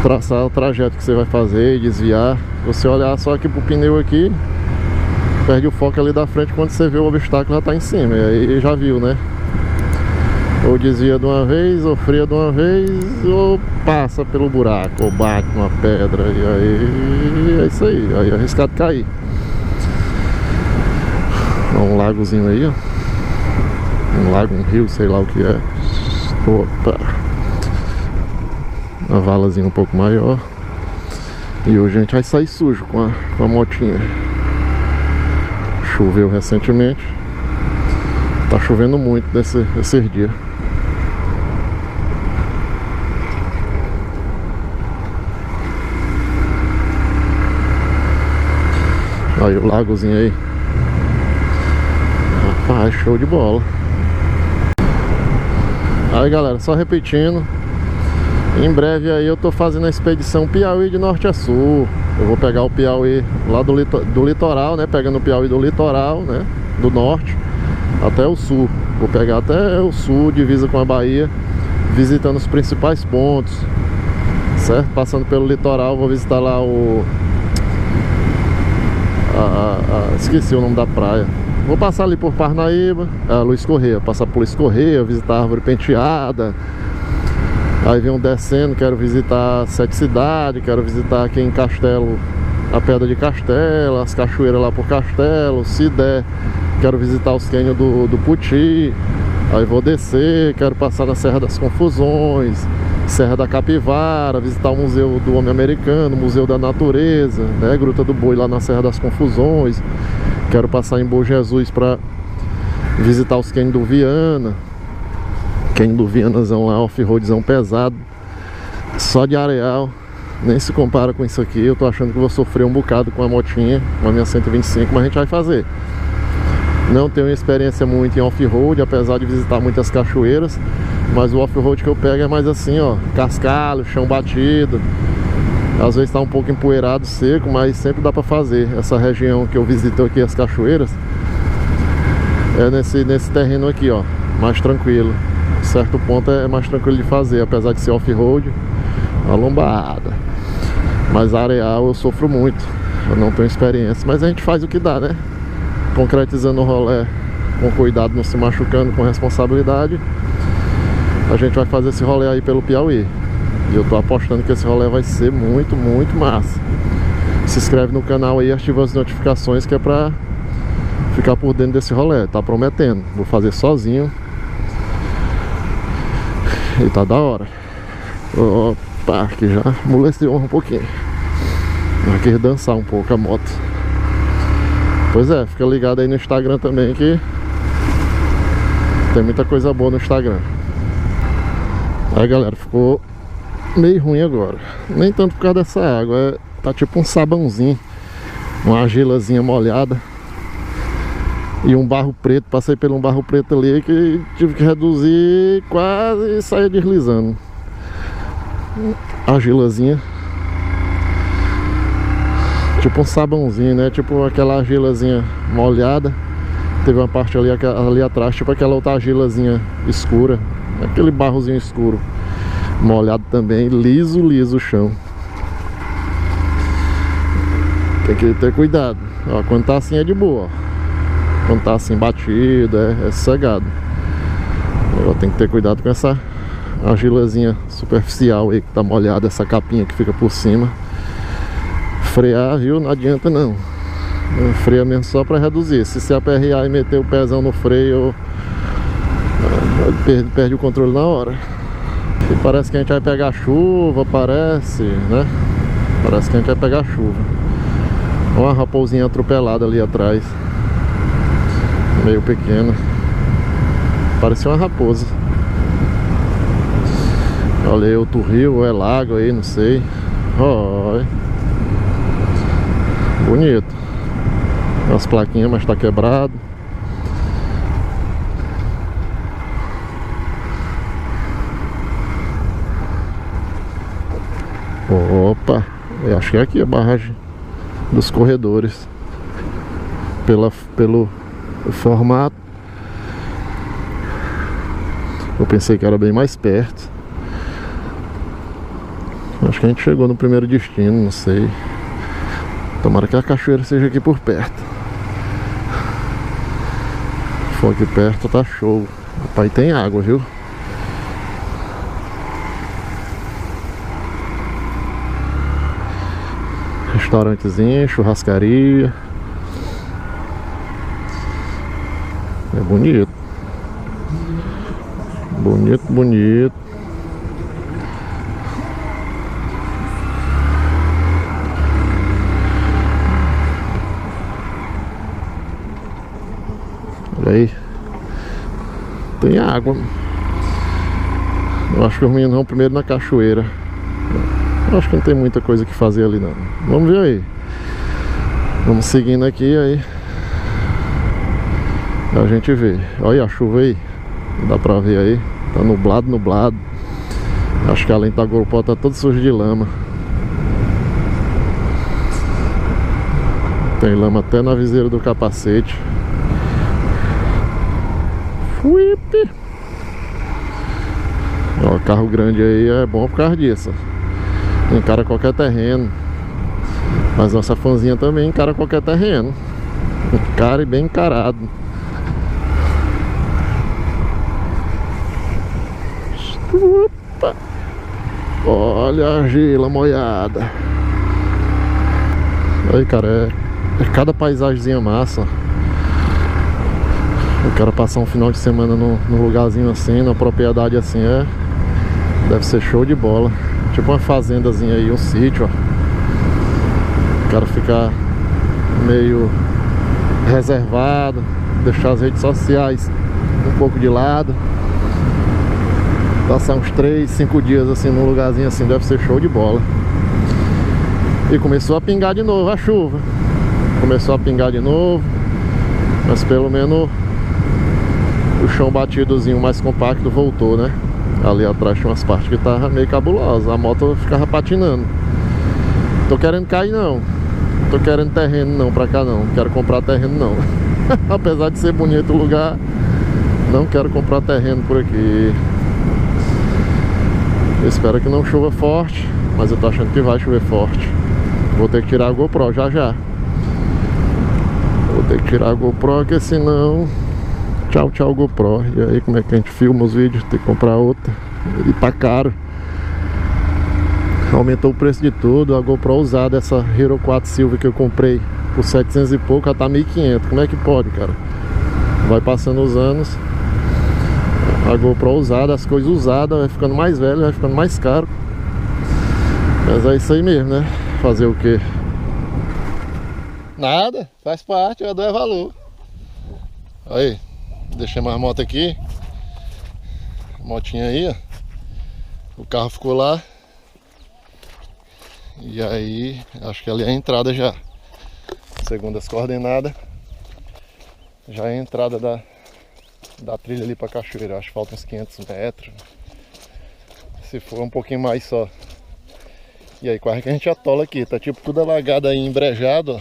traçar o trajeto que você vai fazer e desviar. Você olhar só aqui pro pneu aqui, perde o foco ali da frente. Quando você vê o obstáculo já tá em cima. E aí já viu, né? Ou desvia de uma vez, ou freia de uma vez, ou passa pelo buraco, ou bate numa pedra. E aí é isso aí. Aí é arriscado cair. Um lagozinho aí, ó. Um lago, um rio, sei lá o que é. Opa. Uma valazinha um pouco maior. E hoje a gente vai sair sujo com a motinha. Choveu recentemente. Tá chovendo muito esses dias. Aí o lagozinho aí. Rapaz, show de bola. Aí galera, só repetindo. Em breve aí eu tô fazendo a expedição Piauí de norte a sul. Eu vou pegar o Piauí lá do litoral, né? Pegando o Piauí do litoral, né? Do norte até o sul. Vou pegar até o sul, divisa com a Bahia, visitando os principais pontos, certo? Passando pelo litoral, vou visitar lá o... esqueci o nome da praia. Vou passar ali por Parnaíba, Luiz Correia. Passar por Luiz Correia, visitar a Árvore Penteada. Aí venho descendo, quero visitar Sete Cidades, quero visitar aqui em Castelo, a Pedra de Castelo, as cachoeiras lá por Castelo. Se der, quero visitar os cânions do Puti. Aí vou descer, quero passar na Serra das Confusões, Serra da Capivara, visitar o Museu do Homem Americano, Museu da Natureza, né? Gruta do Boi lá na Serra das Confusões. Quero passar em Bom Jesus pra visitar os cânions do Viana. Cânion do Vianazão lá, off-roadzão pesado, só de areal. Nem se compara com isso aqui. Eu tô achando que vou sofrer um bocado com a motinha, com a minha 125, mas a gente vai fazer. Não tenho experiência muito em off-road, apesar de visitar muitas cachoeiras. Mas o off-road que eu pego é mais assim, ó, cascalho, chão batido. Às vezes tá um pouco empoeirado, seco, mas sempre dá pra fazer. Essa região que eu visito aqui, as cachoeiras, é nesse terreno aqui, ó, mais tranquilo. Certo ponto é mais tranquilo de fazer, apesar de ser off-road, a lombada. Mas areal eu sofro muito, eu não tenho experiência, mas a gente faz o que dá, né? Concretizando o rolê com cuidado, não se machucando, com responsabilidade. A gente vai fazer esse rolê aí pelo Piauí. E eu tô apostando que esse rolê vai ser muito, muito massa. Se inscreve no canal aí, ativa as notificações, que é pra ficar por dentro desse rolê. Tá prometendo, vou fazer sozinho. E tá da hora. Opa, aqui já amoleciou um pouquinho. Eu quis dançar um pouco a moto. Pois é, fica ligado aí no Instagram também, que tem muita coisa boa no Instagram. Aí galera, ficou meio ruim agora. Nem tanto por causa dessa água, tá tipo um sabãozinho, uma argilazinha molhada e um barro preto. Passei por um barro preto ali que tive que reduzir quase e saia deslizando. Argilazinha, tipo um sabãozinho, né? Tipo aquela argilazinha molhada. Teve uma parte ali atrás, tipo aquela outra argilazinha escura, aquele barrozinho escuro, molhado também, liso o chão. Tem que ter cuidado. Ó, quando tá assim é de boa. Quando tá assim batido, é sossegado. Agora tem que ter cuidado com essa argilazinha superficial aí que tá molhada, essa capinha que fica por cima. Frear, viu? Não adianta não. Freia mesmo só pra reduzir. Se você aperrear e meter o pezão no freio, perde o controle na hora. E parece que a gente vai pegar chuva, parece, né? Parece que a gente vai pegar chuva. Olha uma raposinha atropelada ali atrás, meio pequena. Parecia uma raposa. Olha aí outro rio, ou é lago aí, não sei. Olha. Bonito. As plaquinhas, mas tá quebrado. Opa, eu acho que é aqui a barragem dos corredores. Pelo formato, eu pensei que era bem mais perto. Acho que a gente chegou no primeiro destino, não sei. Tomara que a cachoeira seja aqui por perto. Se for aqui perto, tá show. Pai, tem água, viu? Restaurantezinho, churrascaria. É bonito. Bonito, bonito. Olha aí. Tem água. Eu acho que os meninos vão primeiro na cachoeira. Eu acho que não tem muita coisa que fazer ali não. Vamos ver aí. Vamos seguindo aqui aí. A gente vê. Olha a chuva aí. Dá pra ver aí. Tá nublado, nublado. Acho que a lente da GoPro tá toda suja de lama. Tem lama até na viseira do capacete. Fuipe. Ó, carro grande aí é bom por causa disso. Encara qualquer terreno. Mas nossa fãzinha também encara qualquer terreno. Encara e bem encarado. Opa. Olha a argila molhada. Aí, cara, é cada paisagemzinha massa. Eu quero passar um final de semana num lugarzinho assim, numa propriedade assim, deve ser show de bola. Tipo uma fazendazinha aí, um sítio, ó. Quero ficar meio reservado, deixar as redes sociais um pouco de lado. Passar uns 3, 5 dias assim num lugarzinho assim deve ser show de bola. E começou a pingar de novo a chuva. Começou a pingar de novo, mas pelo menos o chão batidozinho mais compacto voltou, né? Ali atrás tinha umas partes que tava meio cabulosas, a moto ficava patinando. Tô querendo cair não, tô querendo terreno não pra cá não, quero comprar terreno não. Apesar de ser bonito o lugar, não quero comprar terreno por aqui. Eu espero que não chova forte, mas eu tô achando que vai chover forte. Vou ter que tirar a GoPro já já. Vou ter que tirar a GoPro, porque senão... Tchau, tchau GoPro. E aí como é que a gente filma os vídeos? Tem que comprar outra. E tá caro. Aumentou o preço de tudo. A GoPro usada, essa Hero 4 Silver que eu comprei por 700 e pouco, já tá 1.500. Como é que pode, cara? Vai passando os anos, a GoPro usada, as coisas usadas, vai ficando mais velho, vai ficando mais caro. Mas é isso aí mesmo, né? Fazer o quê? Nada, faz parte, eu dou é valor. Aí, deixei mais moto aqui. Motinha aí, ó. O carro ficou lá. E aí, acho que ali é a entrada já. Segundo as coordenadas, já é a entrada da trilha ali pra cachoeira. Acho que faltam uns 500 metros. Se for um pouquinho mais só. E aí quase que a gente atola aqui. Tá tipo tudo alagado aí, embrejado, ó.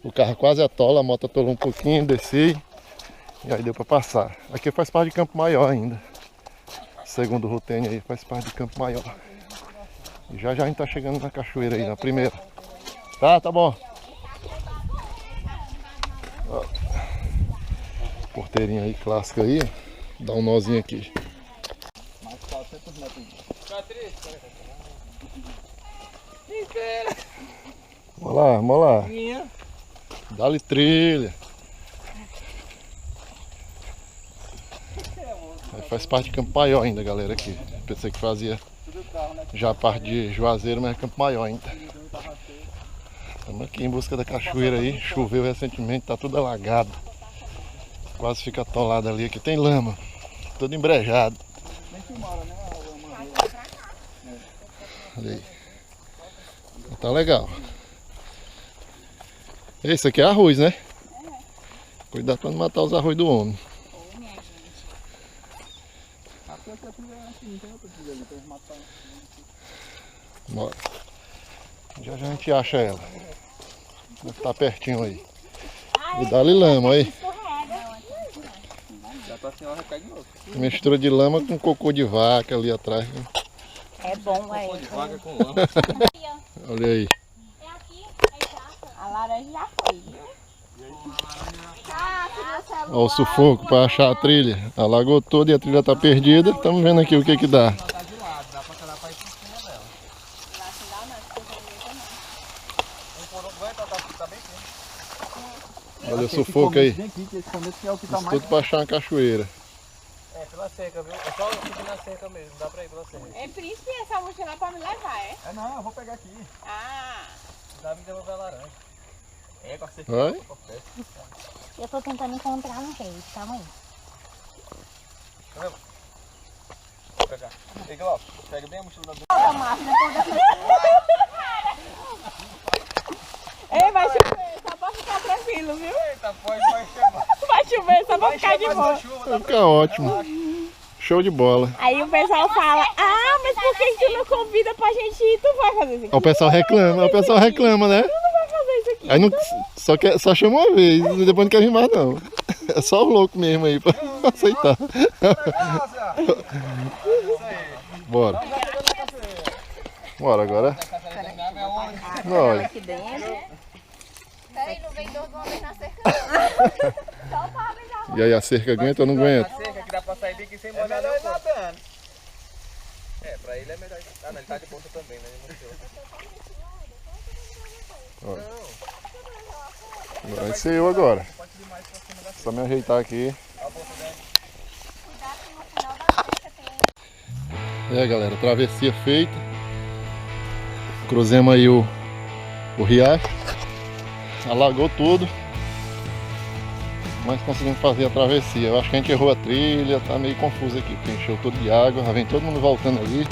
O carro quase atola, a moto atolou um pouquinho, desci. E aí deu pra passar. Aqui faz parte de Campo Maior ainda. Segundo o Rutene aí, faz parte de Campo Maior. E já a gente tá chegando na cachoeira aí, na primeira. Tá bom. Ó. Porteirinha aí, clássica aí. Dá um nozinho aqui. Vamos lá. Dá-lhe trilha. Aí faz parte de Campo Maior ainda, galera, aqui. Pensei que fazia já parte de Juazeiro, mas é Campo Maior ainda. Estamos aqui em busca da cachoeira aí. Choveu recentemente, tá tudo alagado. Quase fica atolado ali. Aqui tem lama, tudo embrejado. Olha aí. Tá legal. Esse aqui é arroz, né? Cuidado pra não matar os arroz do homem. Bora. Já a gente acha ela. Deve estar pertinho aí. E dá-lhe lama aí. Mistura de lama com cocô de vaca ali atrás. É bom, é. Cocô de vaca com lama. Olha aí. A laranja já foi. Olha o sufoco para achar a trilha. Alagou toda e a trilha tá perdida. Estamos vendo aqui o que que dá. Tá de lado, dá pra tirar pra ir por cima dela. Tá bem quente. Olha o sufoco aí. Isso Tudo para achar uma cachoeira. É, pela seca, viu? É só subir na seca mesmo, dá pra ir pela seca. É príncipe essa mochila pra me levar, é? É não, eu vou pegar aqui. Ah. Dá me devolver a laranja. É, com a seca. Vai. Eu tô tentando encontrar um jeito, calma aí. Vou pegar. Ei, Glauco, pega bem a mochila da boca. Ei, vai chover, só pra ficar tranquilo, viu? Eita, vai chamar. Vai chover, só pra ficar de boa. Vai ficar ótimo. Show de bola. Aí o pessoal fala, ah, mas por que tu não convida pra gente ir? Tu vai fazer isso aqui? O pessoal reclama, né? Tu não vai fazer isso aqui. Aí não, só chama uma vez, depois não quer vir mais não. É só o louco mesmo aí pra aceitar. Bora. Bora agora. Nós. Aqui dentro. Peraí, não vem dois de uma vez na cerca não. Só pra avisar. E aí, a cerca aguenta ou não aguenta? A cerca que dá pra sair daqui sem molhar nem o corpo. É, pra ele é melhor. Ah, não, ele tá de bolsa também, né? Ele Olha. Vai ser eu agora. Só me ajeitar aqui. É, galera, travessia feita. Cruzemos aí o riacho. Alagou tudo. mas conseguimos fazer a travessia. Eu acho que a gente errou a trilha, tá meio confuso aqui, porque encheu tudo de água, já vem todo mundo voltando ali.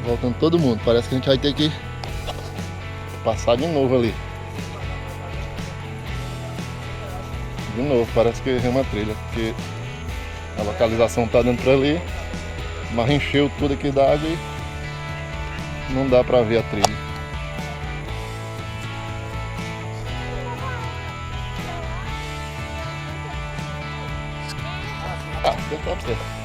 Voltando todo mundo, parece que a gente vai ter que passar de novo ali. De novo, parece que errei uma trilha, porque a localização tá dando pra ali, mas encheu tudo aqui da água e não dá pra ver a trilha. Ah, você tá certo.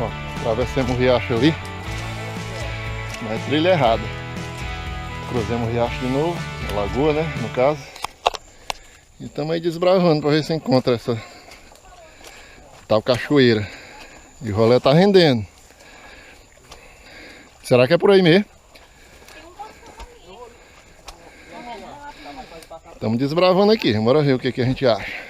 Ó, atravessamos o riacho ali, mas trilha errada. Cruzamos o riacho de novo, a lagoa, né, no caso. E estamos aí desbravando para ver se encontra essa tal cachoeira. E o rolê tá rendendo. Será que é por aí mesmo? Estamos desbravando aqui, bora ver o que a gente acha.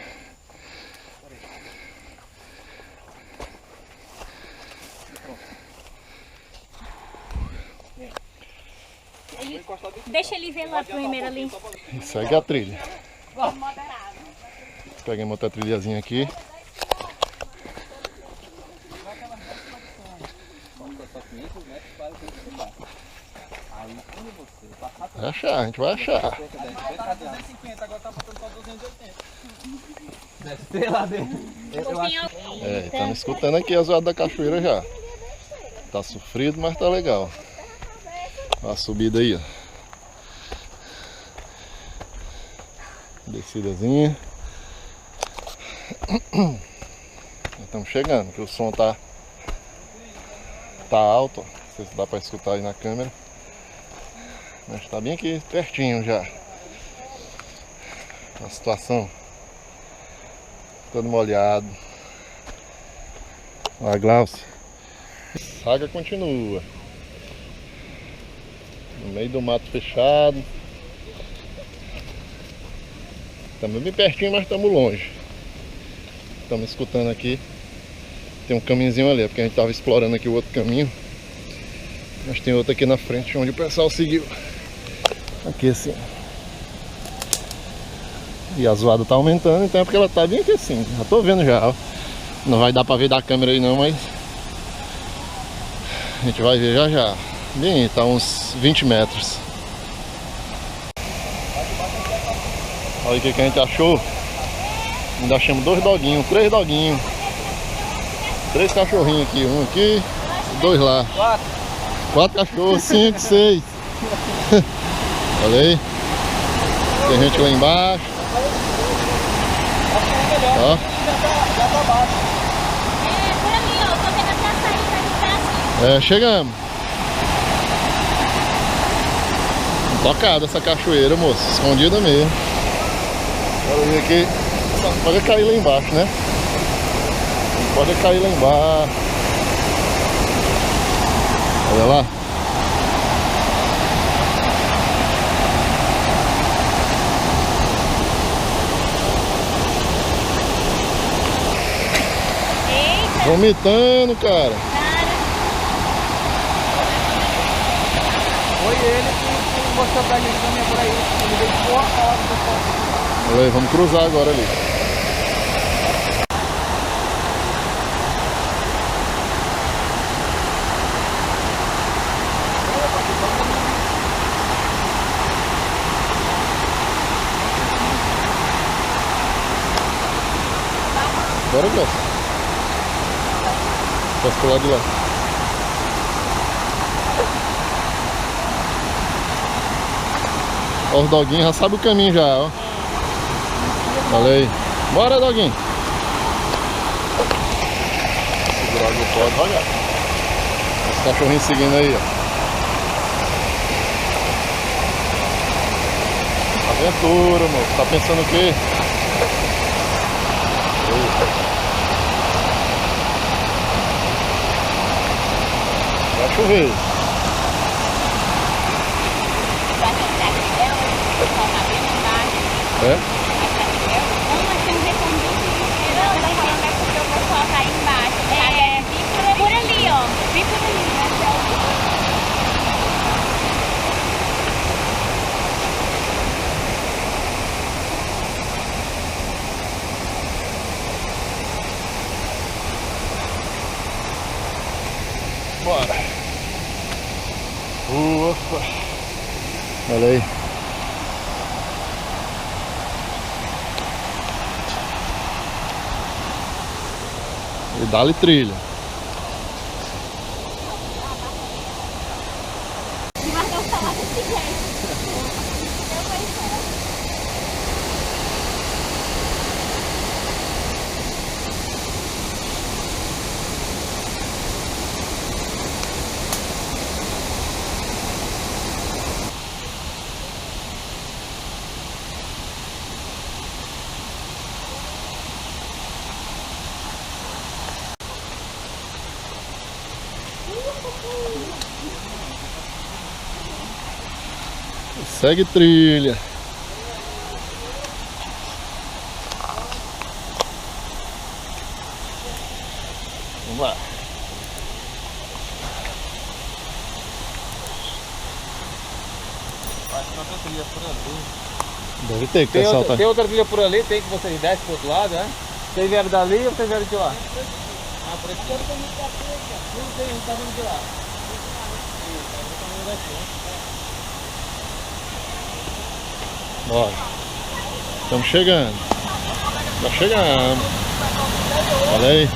Deixa ele ver lá primeiro ali. E segue a trilha. Pegamos outra trilhazinha aqui. Vai achar, a gente vai achar. É, estamos escutando aqui a zoada da cachoeira já. Tá sofrido, mas tá legal. Olha a subida aí, ó. Descidazinha. Estamos chegando, que o som tá alto, ó. Não sei se dá para escutar aí na câmera, mas tá bem aqui pertinho já. A situação todo molhado. Olha a Glaucia. A saga continua no meio do mato fechado. Estamos bem pertinho, mas estamos longe. Estamos escutando aqui. Tem um caminhozinho ali, porque a gente estava explorando aqui o outro caminho. Mas tem outro aqui na frente, onde o pessoal seguiu. Aqui assim. E a zoada tá aumentando, então é porque ela tá bem aqui assim. Já tô vendo já, ó. Não vai dar pra ver da câmera aí não, mas a gente vai ver já já. Bem, tá uns 20 metros. Olha o que a gente achou. Ainda achamos 2 doguinhos, 3 doguinhos. 3 cachorrinhos aqui, um aqui e 2 lá. 4 cachorros, 5, 6. Olha aí. Tem gente lá embaixo. Ó. É, por ali, ó. Tô vendo até a saída de trás. É, chegamos. Tocada essa cachoeira, moço. Escondida mesmo. Bora ver aqui. Não pode cair lá embaixo, né? Não pode cair lá embaixo. Olha lá. Eita, Vomitando, cara. Foi ele que mostrou pra gente também por aí. Ele veio boa hora depois. Olha aí, vamos cruzar agora ali. Bora, Glaucia. Posso pular de lá. Ó, os doguinhos já sabem o caminho já, ó. Olha aí. Bora, doguinho. Segurar o pode, olha. Os cachorrinhos seguindo aí, ó. Aventura, moço. Tá pensando o quê? Vai chover. É? nós temos reconduzir. Não, vai ser porque o pessoal tá aí embaixo. É, por ali, ó. Vem por ali. Olha aí. E dá-lhe trilha. Segue trilha. Vamos lá. Deve ter que saltar. Tem outra trilha por ali, tem que vocês descem pro outro lado, né? Vocês vieram dali ou vocês vieram de lá? Ah, por aqui. Não tem, não tá vindo de lá. Bora. Estamos chegando. Já chegamos. Olha aí.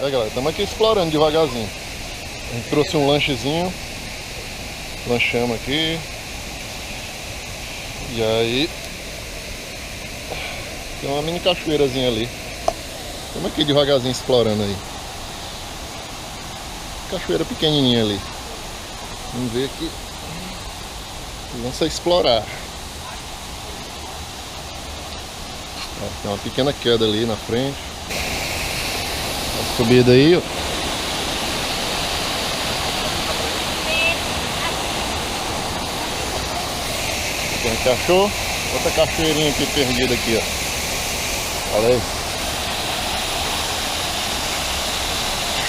Aí galera, estamos aqui explorando devagarzinho. A gente trouxe um lanchezinho. Lanchamos aqui. E aí tem uma mini cachoeirazinha ali. Estamos aqui devagarzinho explorando aí. Cachoeira pequenininha ali. Vamos ver aqui. Vamos explorar. Ó, tem uma pequena queda ali na frente. A subida aí, ó. Tem cachorro. Outra cachoeirinha aqui perdida aqui, ó. Olha aí.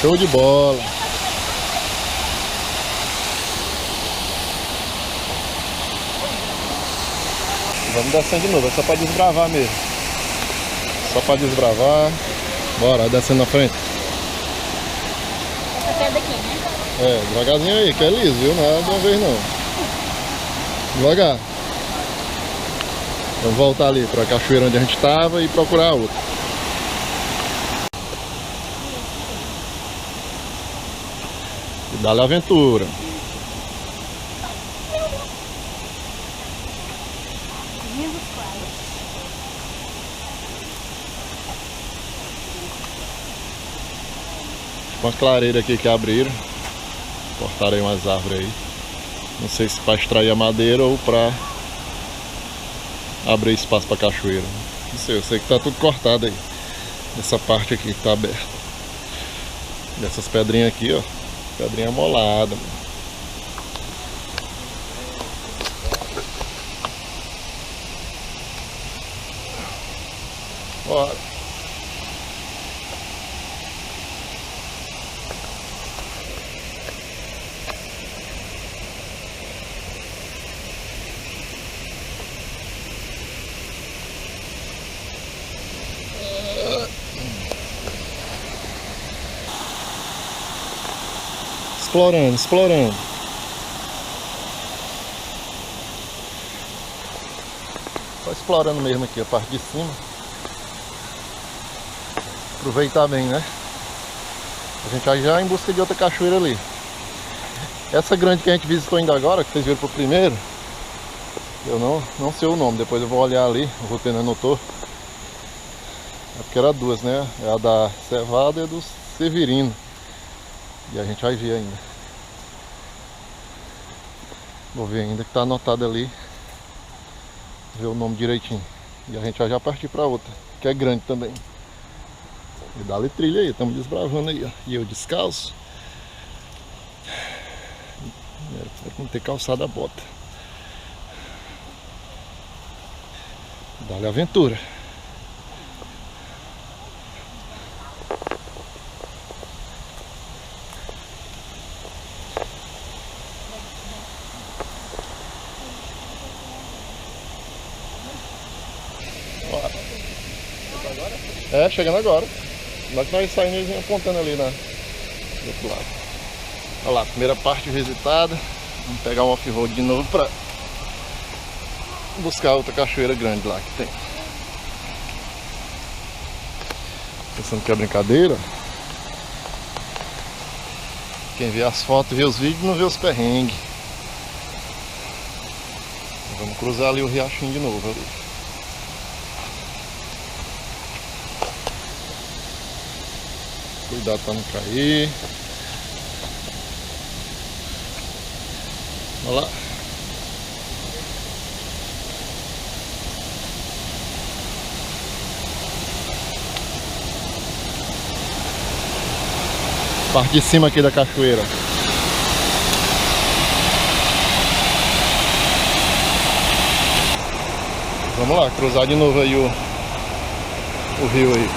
Show de bola. Vamos descendo de novo, é só pra desbravar mesmo. Só pra desbravar. Bora, descendo na frente. Essa pedra aqui, né? É, devagarzinho aí, que é liso, viu? Não é de uma vez não. Devagar. Vamos voltar ali pra cachoeira onde a gente tava e procurar outra. E dá-lhe aventura. Uma clareira aqui que abriram. Cortaram aí umas árvores aí. Não sei se para extrair a madeira ou para abrir espaço para cachoeira. Não sei, eu sei que tá tudo cortado aí. Essa parte aqui que tá aberta. E essas pedrinhas aqui, ó. Pedrinha molada. Bora. Explorando, explorando. Só explorando mesmo aqui a parte de cima. Aproveitar bem, né? A gente vai já em busca de outra cachoeira ali. Essa grande que a gente visitou ainda agora, que vocês viram pro primeiro, eu não sei o nome, depois eu vou olhar ali, o roteiro anotou. É porque era duas, né? É a da Cevada e a do Severino. E a gente vai ver ainda. Vou ver ainda que tá anotado ali. Ver o nome direitinho. E a gente vai já partir pra outra, que é grande também. E dá-lhe trilha aí, estamos desbravando aí, ó. E eu descalço. Vai não ter calçado a bota. Dá-lhe aventura. É, chegando agora. Nós que nós saímos, eles apontando ali do outro lado. Olha lá, primeira parte visitada. Vamos pegar um off-road de novo pra buscar outra cachoeira grande lá que tem. Pensando que é brincadeira. Quem vê as fotos, vê os vídeos, não vê os perrengues. Vamos cruzar ali o riachinho de novo ali. Cuidado para não cair. Olha lá. Parte de cima aqui da cachoeira. Vamos lá, cruzar de novo aí o rio aí.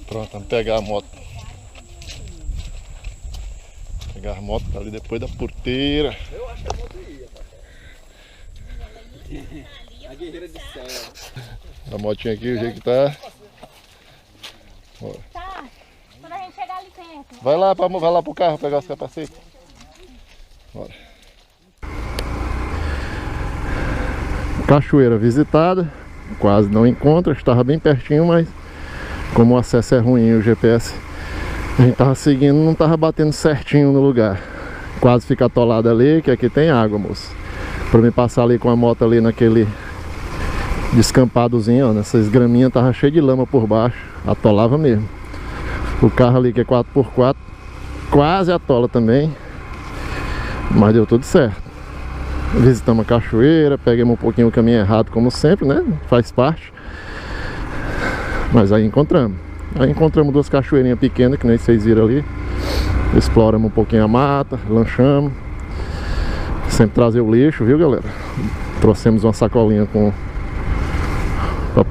Pronto, vamos pegar a moto. Pegar a moto ali depois da porteira. Eu acho que a moto ia, a guerreira de céu. A motinha aqui, o jeito que tá. Tá, quando a gente chegar ali perto. Vai lá pro carro pegar os capacetes. Bora. Cachoeira visitada. Quase não encontra, estava bem pertinho, mas como o acesso é ruim e o GPS a gente tava seguindo, não tava batendo certinho no lugar. Quase fica atolado ali, que aqui tem água, moço. Pra me passar ali com a moto ali naquele descampadozinho, ó, nessas graminhas tava cheio de lama por baixo, atolava mesmo. O carro ali que é 4x4 quase atola também, mas deu tudo certo. Visitamos a cachoeira, pegamos um pouquinho o caminho errado como sempre, né? Faz parte. Mas aí encontramos. Aí encontramos duas cachoeirinhas pequenas, que nem vocês viram ali. Exploramos um pouquinho a mata, lanchamos. Sempre trazer o lixo, viu, galera? Trouxemos uma sacolinha para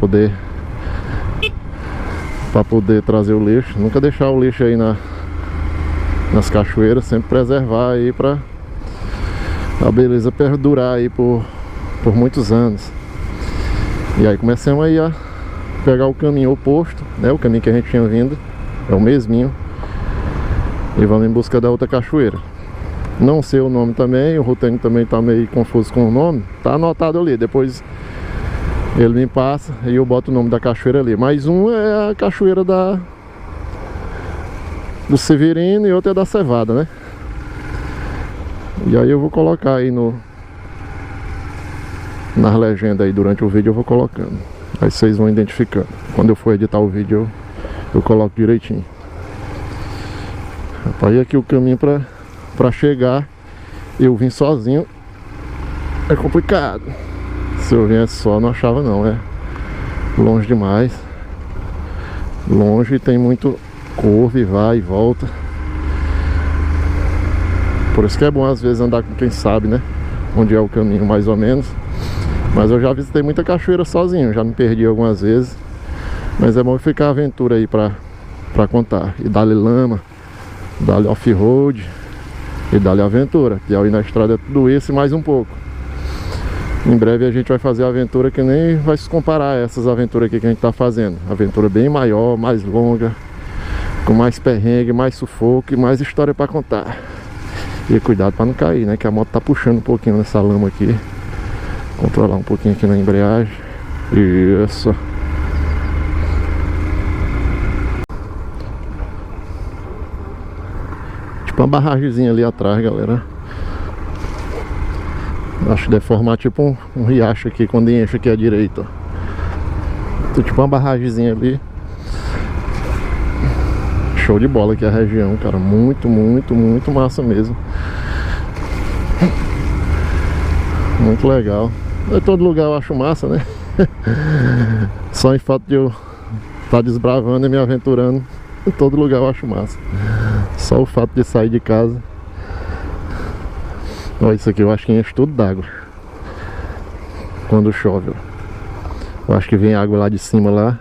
poder trazer o lixo. Nunca deixar o lixo aí nas cachoeiras, sempre preservar aí para a beleza perdurar aí por muitos anos. E aí começamos aí a pegar o caminho oposto, né? O caminho que a gente tinha vindo é o mesminho. E vamos em busca da outra cachoeira. Não sei o nome também, o roteiro também tá meio confuso com o nome. Tá anotado ali, depois ele me passa e eu boto o nome da cachoeira ali. Mais um é a cachoeira do Severino e outra é da Cevada, né? E aí eu vou colocar aí nas legendas aí durante o vídeo, eu vou colocando. Aí vocês vão identificando. Quando eu for editar o vídeo eu coloco direitinho. Rapaz, e aqui o caminho pra chegar. Eu vim sozinho. é complicado. Se eu viesse só, não achava não, é longe demais. Longe, tem muito curva e vai e volta. Por isso que é bom às vezes andar com quem sabe, né? Onde é o caminho mais ou menos. Mas eu já visitei muita cachoeira sozinho, já me perdi algumas vezes. Mas é bom ficar a aventura aí pra contar. E dá-lhe lama, dá-lhe off-road e dá-lhe aventura. Piauí na estrada é tudo isso e mais um pouco. Em breve a gente vai fazer a aventura que nem vai se comparar a essas aventuras aqui que a gente tá fazendo. Aventura bem maior, mais longa, com mais perrengue, mais sufoco e mais história pra contar. E cuidado pra não cair, né? Que a moto tá puxando um pouquinho nessa lama aqui. Controlar um pouquinho aqui na embreagem. Isso. Tipo uma barragemzinha ali atrás, galera. Acho que deve formar tipo um riacho aqui quando enche aqui à direita. Então, tipo uma barragemzinha ali. Show de bola aqui a região, cara. Muito, muito, muito massa mesmo. Muito legal. Em todo lugar eu acho massa, né? Só em fato de eu estar desbravando e me aventurando, em todo lugar eu acho massa. Só o fato de sair de casa. Olha isso aqui, eu acho que enche tudo d'água quando chove, ó. Eu acho que vem água lá de cima lá.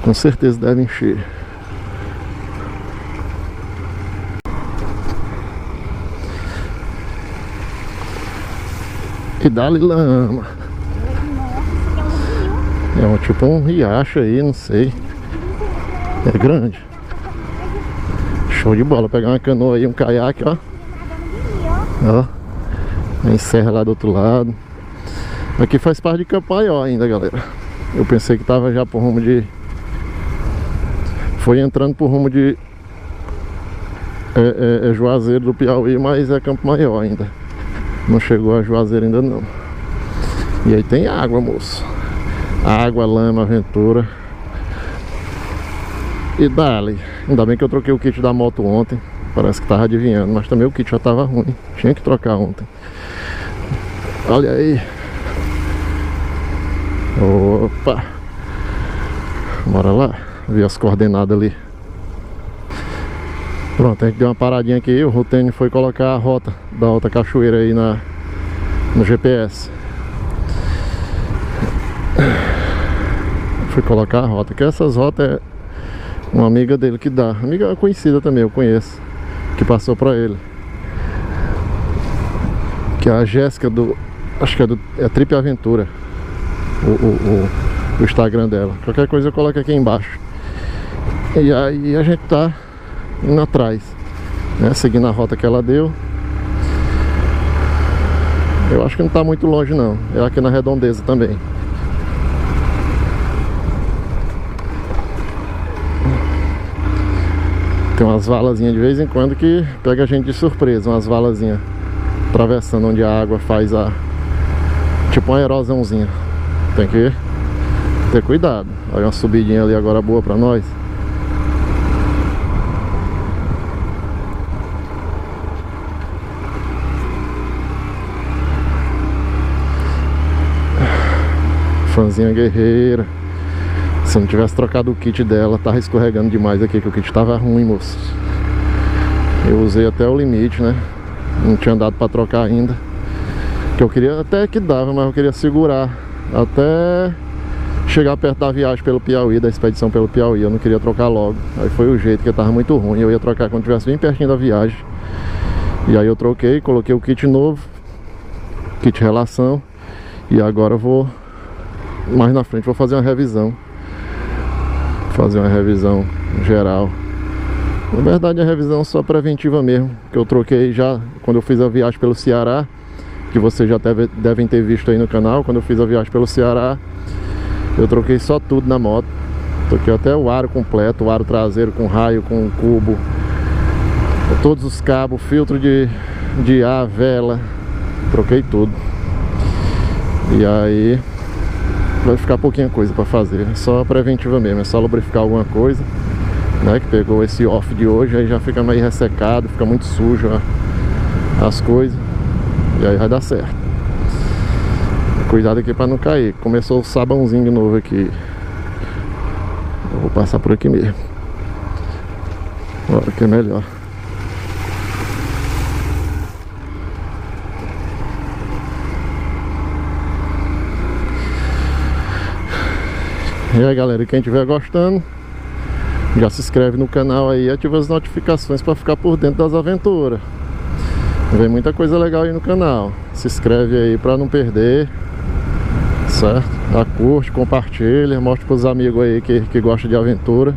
Com certeza deve encher. E dá-lhe lama. É tipo um riacho aí, não sei. É grande. Show de bola. Pegar uma canoa aí, um caiaque, ó. Ó. Aí encerra lá do outro lado. Aqui faz parte de Campaió ainda, galera. Eu pensei que tava já por rumo de... Foi entrando por rumo de... Juazeiro do Piauí, mas é Campo Maior ainda. Não chegou a Juazeiro ainda não. E aí tem água, moço. Água, lama, aventura. E dali. Ainda bem que eu troquei o kit da moto ontem. Parece que tava adivinhando, mas também o kit já tava ruim. Tinha que trocar ontem. Olha aí. Opa. Bora lá. Ver as coordenadas ali. Pronto, a gente deu uma paradinha aqui. O Rutênio foi colocar a rota da outra cachoeira aí no GPS. Fui colocar a rota, que essas rotas é uma amiga dele que dá. Amiga conhecida também, eu conheço, que passou pra ele. Que é a Jéssica do... Acho que é Trip Aventura. O Instagram dela. Qualquer coisa eu coloco aqui embaixo. E aí a gente tá indo atrás, né? Seguindo a rota que ela deu. Eu acho que não tá muito longe não. É aqui na Redondeza também. Tem umas valazinhas de vez em quando que pega a gente de surpresa. Umas valazinhas atravessando onde a água faz a... Tipo uma erosãozinha. Tem que ter cuidado. Olha uma subidinha ali agora boa pra nós. Fãzinha guerreira. Se não tivesse trocado o kit dela, tava escorregando demais aqui, que o kit tava ruim, moço. Eu usei até o limite, né? Não tinha dado pra trocar ainda. Que eu queria até que dava, mas eu queria segurar até chegar perto da viagem pelo Piauí, da expedição pelo Piauí. Eu não queria trocar logo. Aí foi o jeito, que tava muito ruim. Eu ia trocar quando tivesse bem pertinho da viagem. E aí eu troquei, coloquei o kit novo, kit relação. E agora eu vou... Mais na frente vou fazer uma revisão. Fazer uma revisão geral. Na verdade a revisão só preventiva mesmo, que eu troquei já quando eu fiz a viagem pelo Ceará, que vocês já devem ter visto aí no canal. Quando eu fiz a viagem pelo Ceará, eu troquei só tudo na moto. Troquei até o aro completo, o aro traseiro com raio, com cubo, todos os cabos, filtro de ar, vela. Troquei tudo. E aí vai ficar pouquinha coisa pra fazer. É só preventiva mesmo, é só lubrificar alguma coisa. né, que pegou esse off de hoje, aí já fica meio ressecado, fica muito sujo, ó, as coisas, e aí vai dar certo. Cuidado aqui para não cair. Começou o sabãozinho de novo aqui. Eu vou passar por aqui mesmo. Olha que é melhor. E aí galera, quem estiver gostando, já se inscreve no canal aí e ativa as notificações para ficar por dentro das aventuras. Vem muita coisa legal aí no canal. Se inscreve aí para não perder, certo? Dá curte, compartilha, mostra pros amigos aí que gostam de aventura,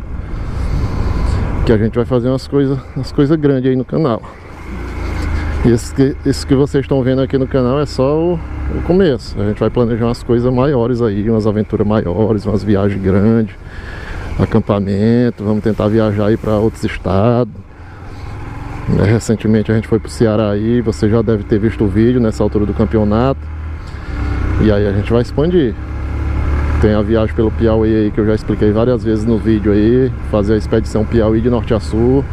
que a gente vai fazer umas coisas grandes aí no canal. E isso que vocês estão vendo aqui no canal é só o começo. A gente vai planejar umas coisas maiores aí, umas aventuras maiores, umas viagens grandes, acampamento, vamos tentar viajar aí para outros estados. Recentemente a gente foi pro Ceará aí, você já deve ter visto o vídeo nessa altura do campeonato. E aí a gente vai expandir. Tem a viagem pelo Piauí aí que eu já expliquei várias vezes no vídeo aí, fazer a expedição Piauí de norte a sul.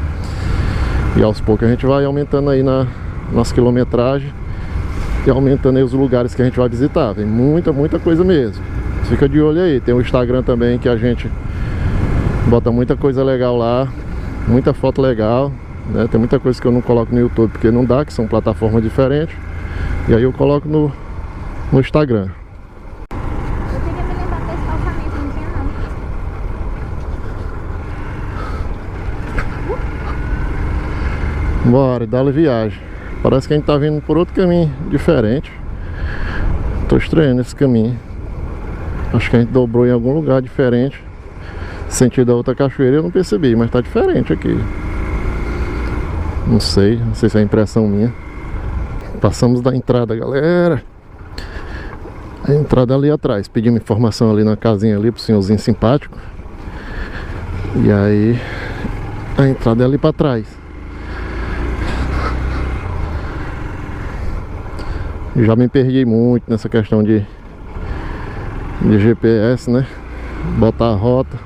E aos poucos a gente vai aumentando aí nas quilometragens e aumentando aí os lugares que a gente vai visitar. Tem muita coisa mesmo. Fica de olho aí. Tem o Instagram também que a gente bota muita coisa legal lá, muita foto legal, né? Tem muita coisa que eu não coloco no YouTube porque não dá, que são plataformas diferentes. E aí eu coloco no Instagram. Eu queria me lembrar desse calçamento, não tinha não. Bora, dá-lhe viagem. Parece que a gente tá vindo por outro caminho diferente. Tô estranhando esse caminho. Acho que a gente dobrou em algum lugar diferente. Sentido da outra cachoeira eu não percebi, mas tá diferente aqui. Não sei se é impressão minha. Passamos da entrada, galera. A entrada ali atrás. Pedimos informação ali na casinha ali pro senhorzinho simpático. E aí a entrada é ali pra trás. Já me perdi muito nessa questão de GPS, né? Botar a rota,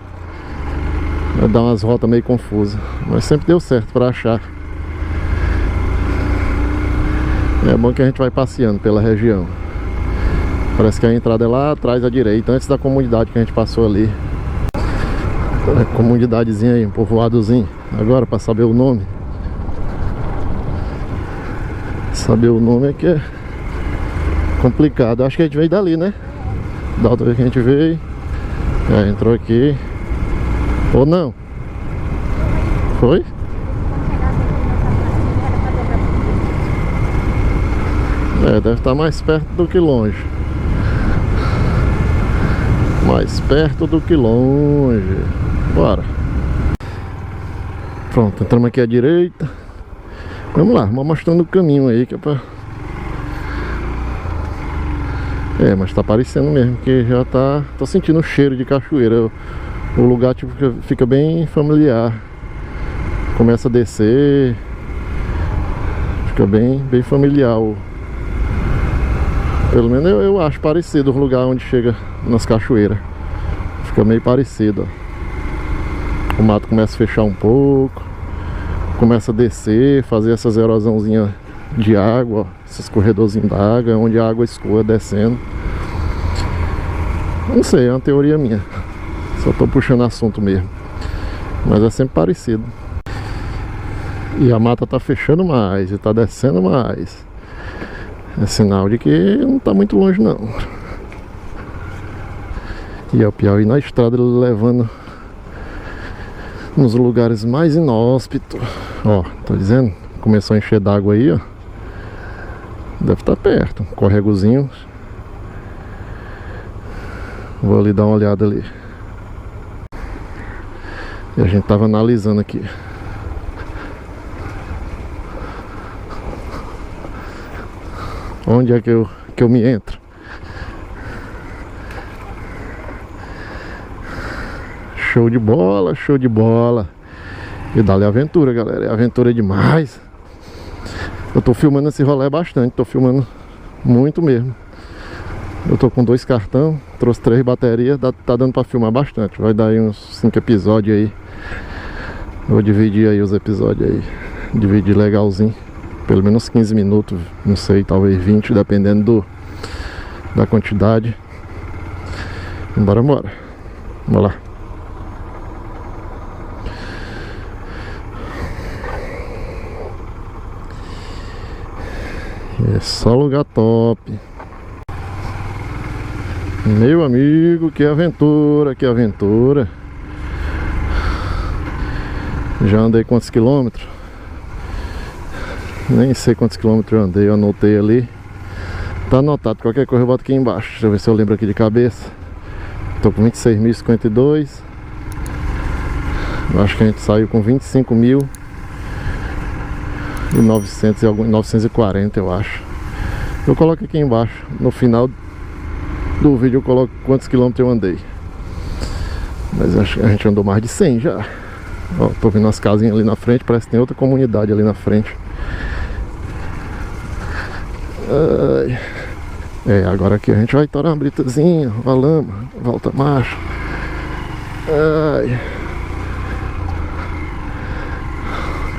vai dar umas rotas meio confusas, mas sempre deu certo para achar. É bom que a gente vai passeando pela região. Parece que a entrada é lá atrás à direita, antes da comunidade que a gente passou ali. A comunidadezinha aí, um povoadozinho. Agora, para saber o nome. Saber o nome é que é complicado. Acho que a gente veio dali, né? Da outra vez que a gente veio. Entrou aqui. Ou não? Foi? Deve estar mais perto do que longe. Mais perto do que longe. Bora. Pronto, entramos aqui à direita. Vamos lá, vamos mostrando o caminho aí que é pra... mas tá parecendo mesmo que já tá... Tô sentindo o cheiro de cachoeira. O lugar tipo fica bem familiar. Começa a descer. Fica bem familiar. Pelo menos eu acho parecido o lugar onde chega nas cachoeiras. Fica meio parecido, ó. O mato começa a fechar um pouco. Começa a descer, fazer essas erosãozinhas de água, ó, esses corredorzinhos da água, onde a água escoa descendo. Não sei, é uma teoria minha. Só tô puxando assunto mesmo. Mas é sempre parecido. E a mata tá fechando mais, e tá descendo mais. É sinal de que não tá muito longe não. E é o Piauí na estrada, levando nos lugares mais inóspitos. Ó, tô dizendo, começou a encher d'água aí, ó. Deve estar perto, um corregozinho. Vou ali dar uma olhada ali. E a gente tava analisando aqui. Onde é que eu me entro? Show de bola, show de bola. E dá-lhe aventura, galera. É aventura demais. Eu tô filmando esse rolê bastante. Tô filmando muito mesmo. Eu tô com 2 cartão, trouxe 3 baterias. Tá dando pra filmar bastante. Vai dar aí uns 5 episódios aí Vou dividir aí os episódios aí. Dividir legalzinho. Pelo menos 15 minutos, não sei, talvez 20, dependendo da quantidade. Bora. Vamos lá. É só lugar top. Meu amigo, que aventura, que aventura. Já andei quantos quilômetros? Nem sei quantos quilômetros eu andei, eu anotei ali. Tá anotado, qualquer coisa eu boto aqui embaixo. Deixa eu ver se eu lembro aqui de cabeça. Tô com 26.052. Eu acho que a gente saiu com 25.940, eu acho. Eu coloco aqui embaixo. No final do vídeo eu coloco quantos quilômetros eu andei. Mas acho que a gente andou mais de 100 já. Ó, tô vendo as casinhas ali na frente. Parece que tem outra comunidade ali na frente. É, agora aqui a gente vai torar uma britazinha, uma lama, volta marcha.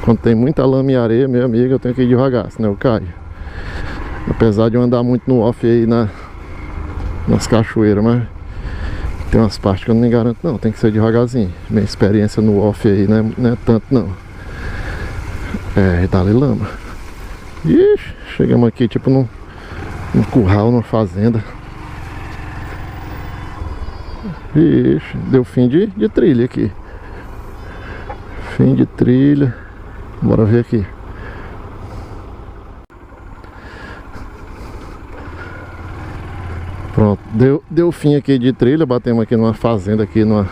Quando tem muita lama e areia, meu amigo, eu tenho que ir devagar, senão eu caio. Apesar de eu andar muito no off aí nas cachoeiras, mas tem umas partes que eu não me garanto não, tem que ser devagarzinho. Minha experiência no off aí não é tanto não. É, dá-lhe lama. Ixi, chegamos aqui tipo num curral, numa fazenda. Ixi, deu fim de trilha aqui. Fim de trilha. Bora ver aqui. Pronto, deu fim aqui de trilha. Batemos aqui numa fazenda aqui, numa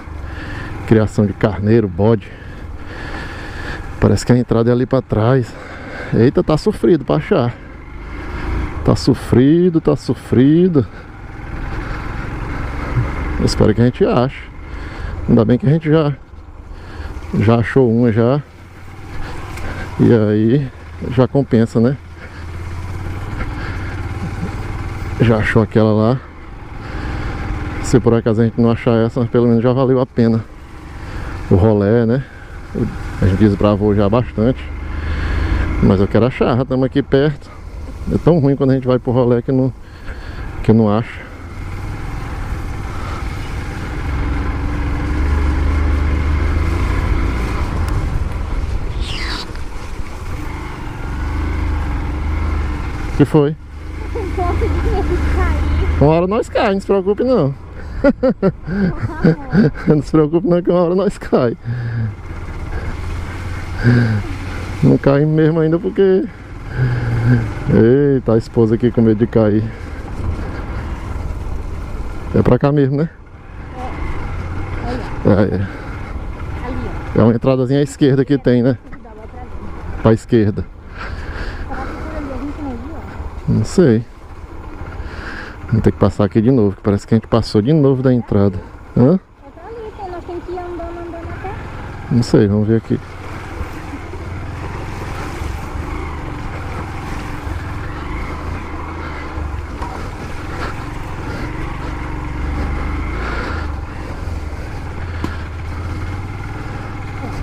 criação de carneiro, bode. Parece que a entrada é ali pra trás. Eita, tá sofrido pra achar. Tá sofrido. Eu espero que a gente ache. Ainda bem que a gente já achou uma já. E aí já compensa, né? Já achou aquela lá. Se por acaso a gente não achar essa, mas pelo menos já valeu a pena o rolê, né? A gente desbravou já bastante. Mas eu quero achar, já estamos aqui perto. É tão ruim quando a gente vai pro rolê que não acha. O que foi? Uma hora nós caímos, não se preocupe não. Não se preocupe não, que uma hora nós caímos. Não caímos mesmo ainda porque... Eita, a esposa aqui com medo de cair. É pra cá mesmo, né? É uma entradazinha à esquerda que tem, né? Pra esquerda. Não sei. Vamos ter que passar aqui de novo, que parece que a gente passou de novo da entrada. Hã? É pra ali, nós temos que ir andando até. Não sei, vamos ver aqui.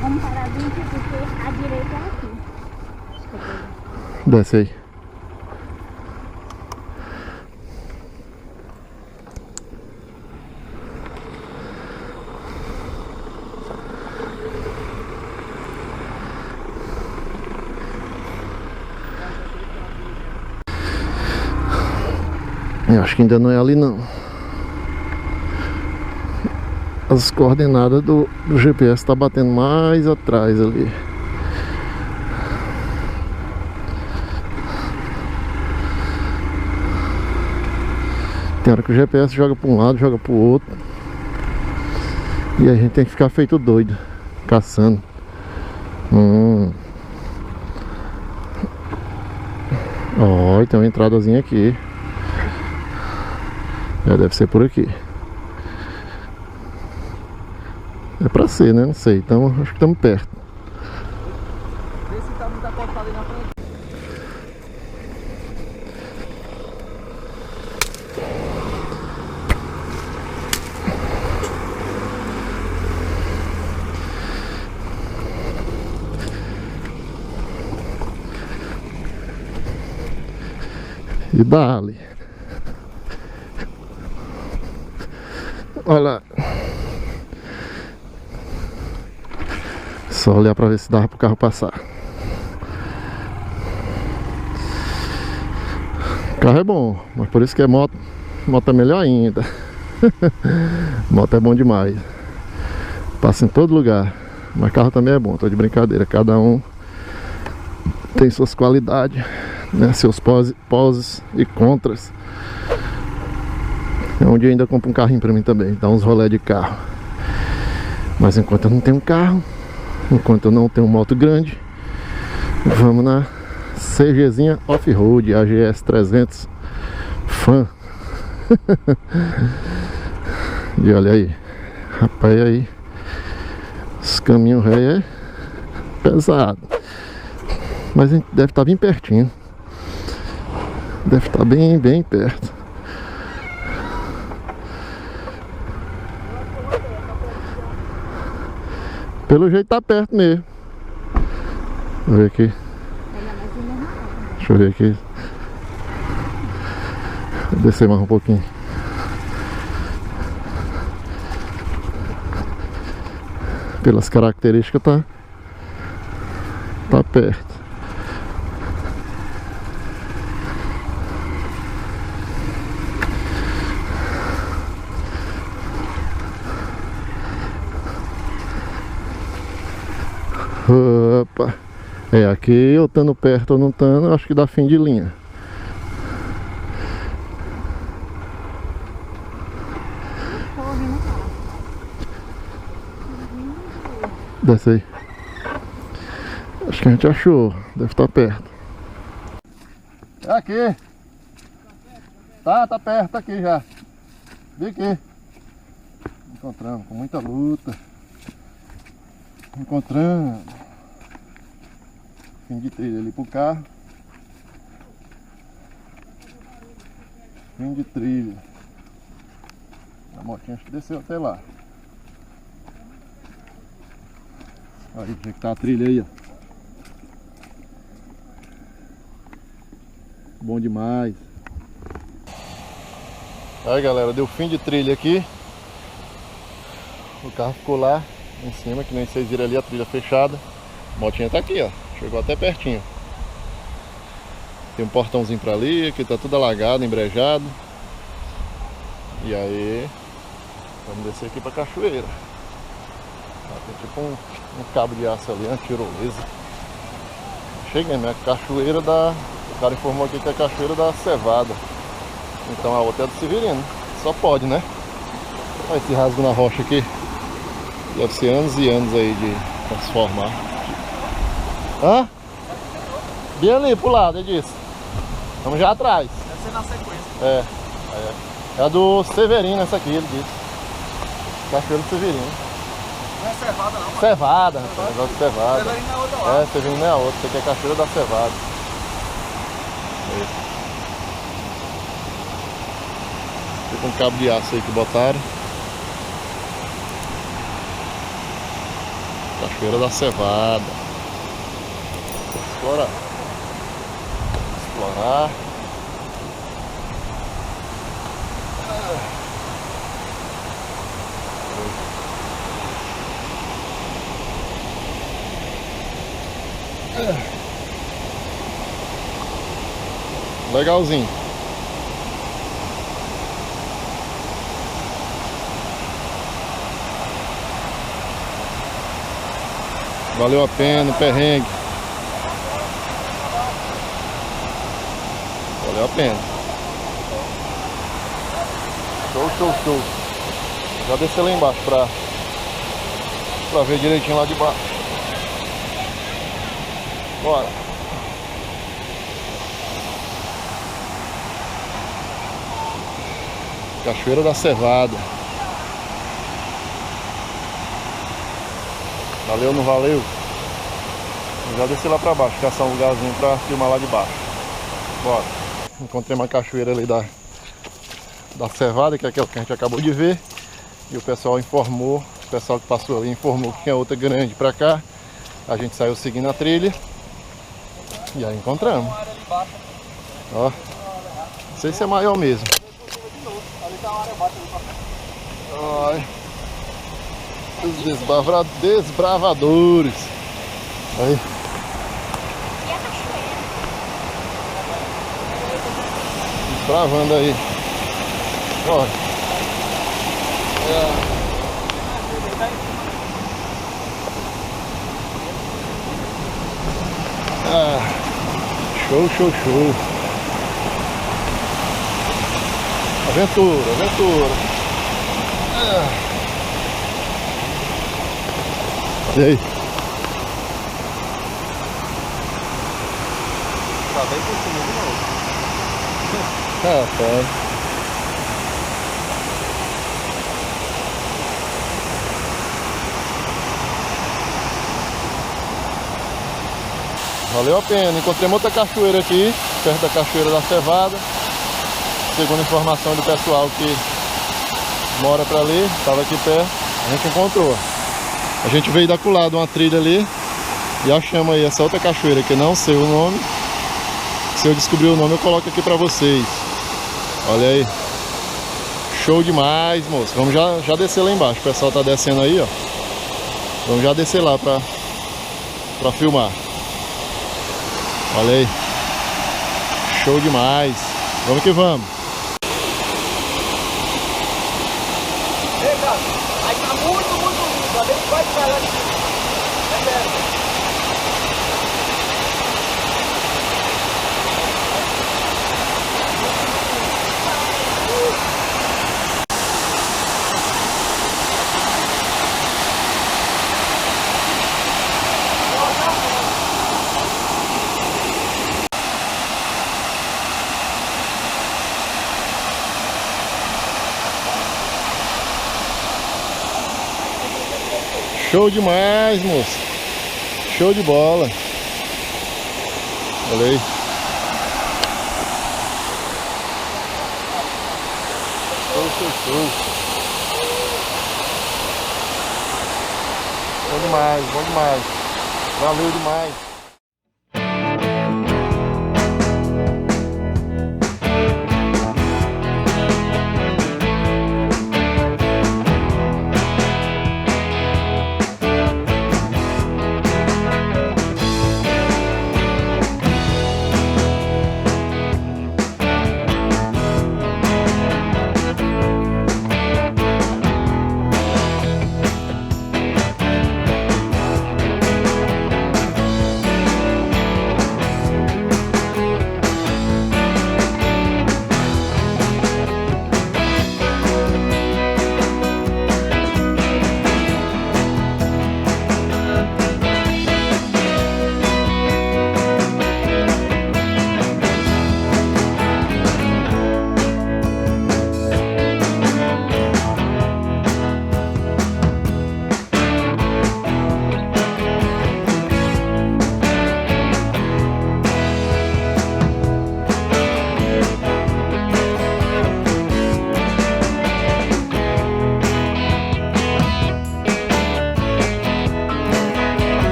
Vamos parar bem aqui, porque a direita é aqui. Desce aí. Eu acho que ainda não é ali não. As coordenadas do GPS tá batendo mais atrás ali. Tem hora que o GPS joga para um lado, joga para o outro. E a gente tem que ficar feito doido, caçando. Ó, tem uma entradazinha aqui. Deve ser por aqui. É pra ser, né? Não sei. Então acho que estamos perto. Vê se tá muita cortada ali na frente. E dá-lhe. Olha lá. Só olhar pra ver se dava pro carro passar. O carro é bom, mas por isso que é moto. Moto é melhor ainda. Moto é bom demais. Passa em todo lugar. Mas carro também é bom, tô de brincadeira. Cada um tem suas qualidades, né? Seus pós e contras. Um dia ainda compro um carrinho pra mim também, dar uns rolé de carro. Mas enquanto eu não tenho um carro, enquanto eu não tenho moto grande, vamos na CGzinha Off-Road, AGS 300 Fan. E olha aí, rapaz, aí os caminhos ré é pesado. Mas a gente deve estar bem pertinho. Deve estar bem perto. Pelo jeito tá perto mesmo. Vou ver aqui. Deixa eu ver aqui. Vou descer mais um pouquinho. Pelas características tá perto. Opa. É, aqui eu estando perto ou não estando, acho que dá fim de linha. Desce aí. Acho que a gente achou. Deve estar perto. É aqui. Tá perto aqui já. Vem aqui. Encontramos com muita luta. Encontrando fim de trilha ali pro carro. Fim de trilha. A motinha acho que desceu até lá. Olha aí, já que tá a trilha aí, ó. Bom demais. Aí galera, deu fim de trilha aqui. O carro ficou lá em cima, que nem vocês viram ali, a trilha fechada. A motinha tá aqui, ó. Chegou até pertinho. Tem um portãozinho pra ali, aqui tá tudo alagado, embrejado. E aí, vamos descer aqui pra cachoeira. Tem tipo um cabo de aço ali, uma tirolesa. Cheguei, né? Cachoeira da... O cara informou aqui que é a cachoeira da Cevada. Então a outra é do Severino. Só pode, né? Olha esse rasgo na rocha aqui. Deve ser anos e anos aí de transformar. Hã? Bem ali pro lado, é disso. Vamos já atrás. Deve ser na sequência. É. É a do Severino essa aqui, ele disse. Cachoeira do Severino. Não é Cevada não, mano. Cevada, rapaz. Negócio de Cevada. Severino é outra lá. É, Severino é a outra. Essa aqui é a cachoeira da Cevada. Fica um cabo de aço aí que botaram. Cachoeira da Cevada. Explorar. Legalzinho. Valeu a pena o perrengue. Valeu a pena. Show. Já descer lá embaixo pra ver direitinho lá de baixo. Bora. Cachoeira da Cevada. Valeu ou não valeu? Eu já desci lá pra baixo, caçar um lugarzinho pra filmar lá de baixo. Bora. Encontrei uma cachoeira ali da Cevada, que é aquela que a gente acabou de ver. E o pessoal informou, o pessoal que passou ali informou que tinha outra grande pra cá. A gente saiu seguindo a trilha. E aí encontramos. Ó. sei se é maior mesmo. Ai. Os desbravadores. Aí. E a cachoeira? Desbravando aí. Ó. Ah, show, show, show. Aventura, aventura. E aí? Tá bem por cima de novo. Rapaz. Valeu a pena. Encontrei outra cachoeira aqui, perto da Cachoeira da Cevada. Segundo informação do pessoal que mora pra ali, estava aqui perto, a gente encontrou. A gente veio da lado uma trilha ali e achamos aí essa outra cachoeira que não sei o nome. Se eu descobrir o nome eu coloco aqui pra vocês. Olha aí. Show demais, moço. Vamos já descer lá embaixo. O pessoal tá descendo aí, ó. Vamos já descer lá pra filmar. Olha aí. Show demais. Vamos que vamos. Ei, cara, aí tá muito lindo. A gente vai ficar lá. Show demais, moço. Show de bola. Olha aí. Show, show, show. Bom demais, bom demais. Valeu demais.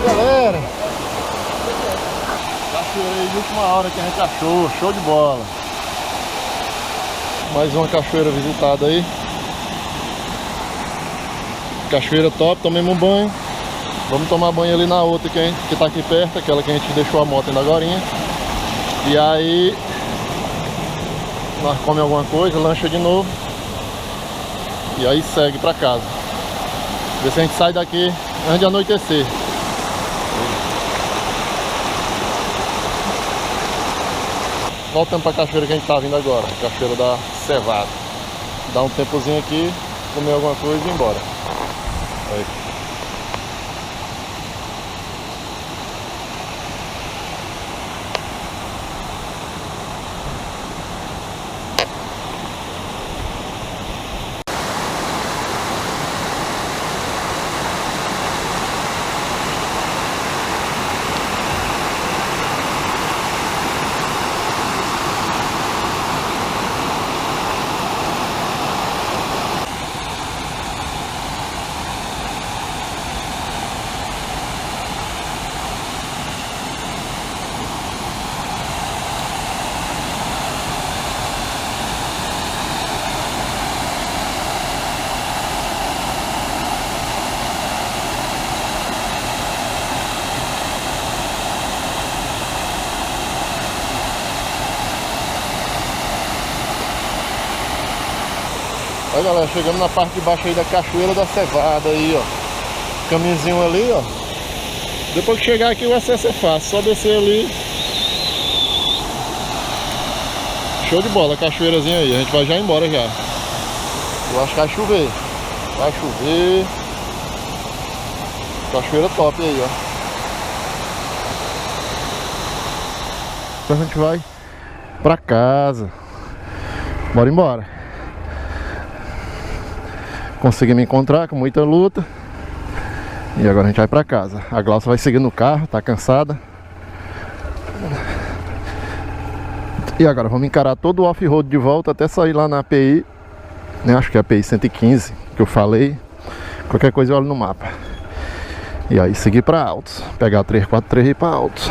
Galera, cachoeira aí de última hora que a gente achou, show de bola. Mais uma cachoeira visitada aí. Cachoeira top, tomemos um banho. Vamos tomar banho ali na outra que tá aqui perto, aquela que a gente deixou a moto ainda agorinha. E aí nós comemos alguma coisa, lancha de novo. E aí segue pra casa. Ver se a gente sai daqui antes de anoitecer. voltando pra cachoeira que a gente tá vindo agora, cachoeira da Cevada. Dá um tempozinho aqui, comer alguma coisa e ir embora. Aí. Olha, galera, chegamos na parte de baixo aí da cachoeira da Cevada aí, ó. Caminhozinho ali, ó. Depois que chegar aqui o acesso é fácil, só descer ali. Show de bola, a cachoeirazinha aí. A gente vai já embora já. Eu acho que vai chover. Vai chover. Cachoeira top aí, ó. Então a gente vai pra casa. Bora embora. Consegui me encontrar com muita luta. E agora a gente vai pra casa. A Glaucia vai seguir no carro, tá cansada. E agora vamos encarar todo o off-road de volta até sair lá na API, né? Acho que é a API 115 que eu falei. Qualquer coisa eu olho no mapa. E aí seguir pra Altos. Pegar a 343 e ir pra Altos.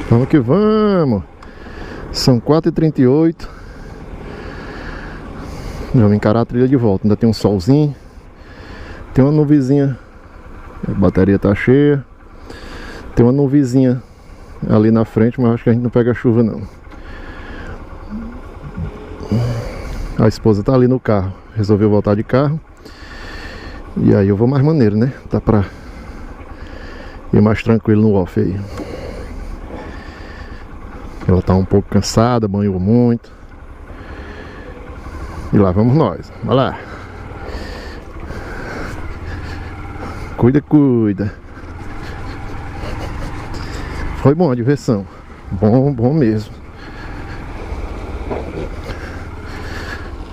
Vamos que vamos. São 4h38. Vamos encarar a trilha de volta. Ainda tem um solzinho. Tem uma nuvenzinha. A bateria tá cheia. Tem uma nuvenzinha ali na frente, mas acho que a gente não pega chuva não. A esposa tá ali no carro. Resolveu voltar de carro. E aí eu vou mais maneiro, né? Dá pra ir mais tranquilo no off aí. Ela tá um pouco cansada, banhou muito. E lá vamos nós. Vai lá. Cuida, cuida. Foi bom a diversão. Bom, bom mesmo.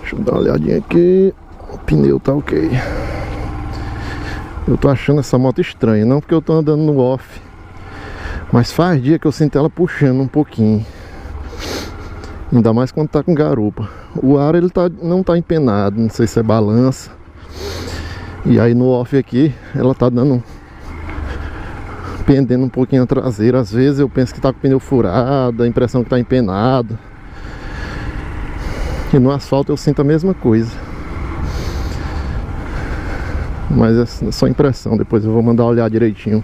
Deixa eu dar uma olhadinha aqui. O pneu tá ok. Eu tô achando essa moto estranha. Não porque eu tô andando no off, mas faz dia que eu sinto ela puxando um pouquinho. Ainda mais quando tá com garupa. O ar ele não tá empenado. Não sei se é balança. E aí no off aqui ela tá dando, pendendo um pouquinho a traseira. Às vezes eu penso que tá com o pneu furado. A impressão que tá empenado. E no asfalto eu sinto a mesma coisa. Mas é só impressão. Depois eu vou mandar olhar direitinho.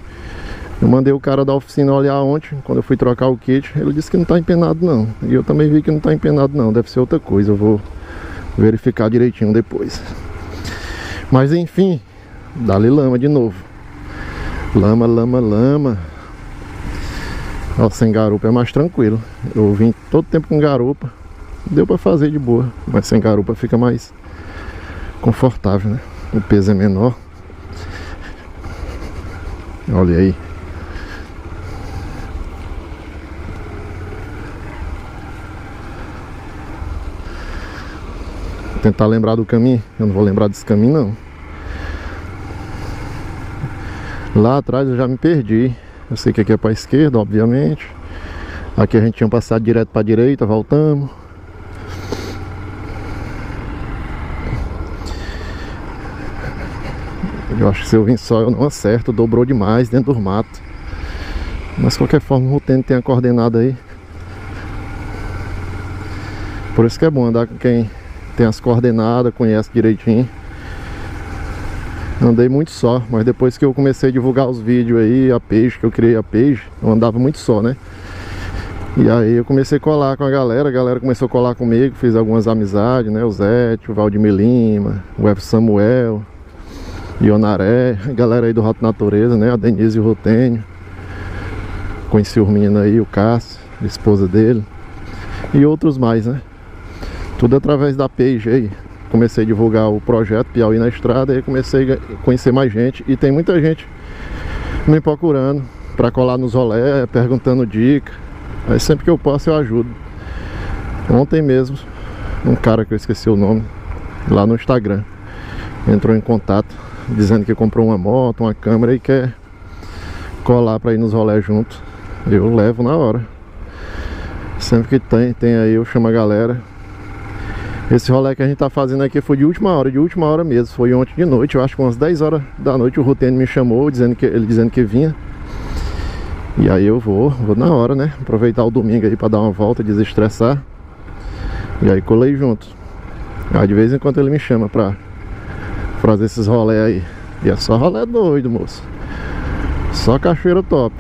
Eu mandei o cara da oficina olhar ontem, quando eu fui trocar o kit. Ele disse que não tá empenado não. E eu também vi que não tá empenado não. Deve ser outra coisa. Eu vou verificar direitinho depois. Mas enfim, dá-lhe lama de novo. Lama, lama, lama. Ó, sem garupa é mais tranquilo. Eu vim todo tempo com garupa. Deu pra fazer de boa. Mas sem garupa fica mais confortável, né? O peso é menor. Olha aí. Vou tentar lembrar do caminho. Eu não vou lembrar desse caminho não. Lá atrás eu já me perdi. Eu sei que aqui é para a esquerda, obviamente. Aqui a gente tinha passado direto para a direita, voltamos. Eu acho que se eu vim só eu não acerto. Dobrou demais dentro do mato. Mas de qualquer forma o Rutendo tem a coordenada aí. Por isso que é bom andar com quem tem as coordenadas, conhece direitinho. Andei muito só, mas depois que eu comecei a divulgar os vídeos aí, a page, que eu criei a page, eu andava muito só, né? E aí eu comecei a colar com a galera começou a colar comigo, fiz algumas amizades, né? O Zé, o Valdemir Lima, o F. Samuel, Ionaré, a galera aí do Rato Natureza, né? A Denise e o Rotênio. Conheci o menino aí, o Cássio, a esposa dele. E outros mais, né? Tudo através da page aí. Comecei a divulgar o projeto Piauí na Estrada e comecei a conhecer mais gente. E tem muita gente me procurando para colar nos rolé, perguntando dica. Aí sempre que eu posso eu ajudo. Ontem mesmo, um cara que eu esqueci o nome, lá no Instagram, entrou em contato dizendo que comprou uma moto, uma câmera e quer colar para ir nos rolé junto. Eu levo na hora. Sempre que tem aí eu chamo a galera. Esse rolê que a gente tá fazendo aqui foi de última hora mesmo. Foi ontem de noite, eu acho que umas 10 horas da noite o Rutênio me chamou, ele dizendo que vinha. E aí eu vou na hora, né? Aproveitar o domingo aí pra dar uma volta, desestressar. E aí colei junto. Aí de vez em quando ele me chama pra fazer esses rolê aí. E é só rolê doido, moço. Só cachoeira top.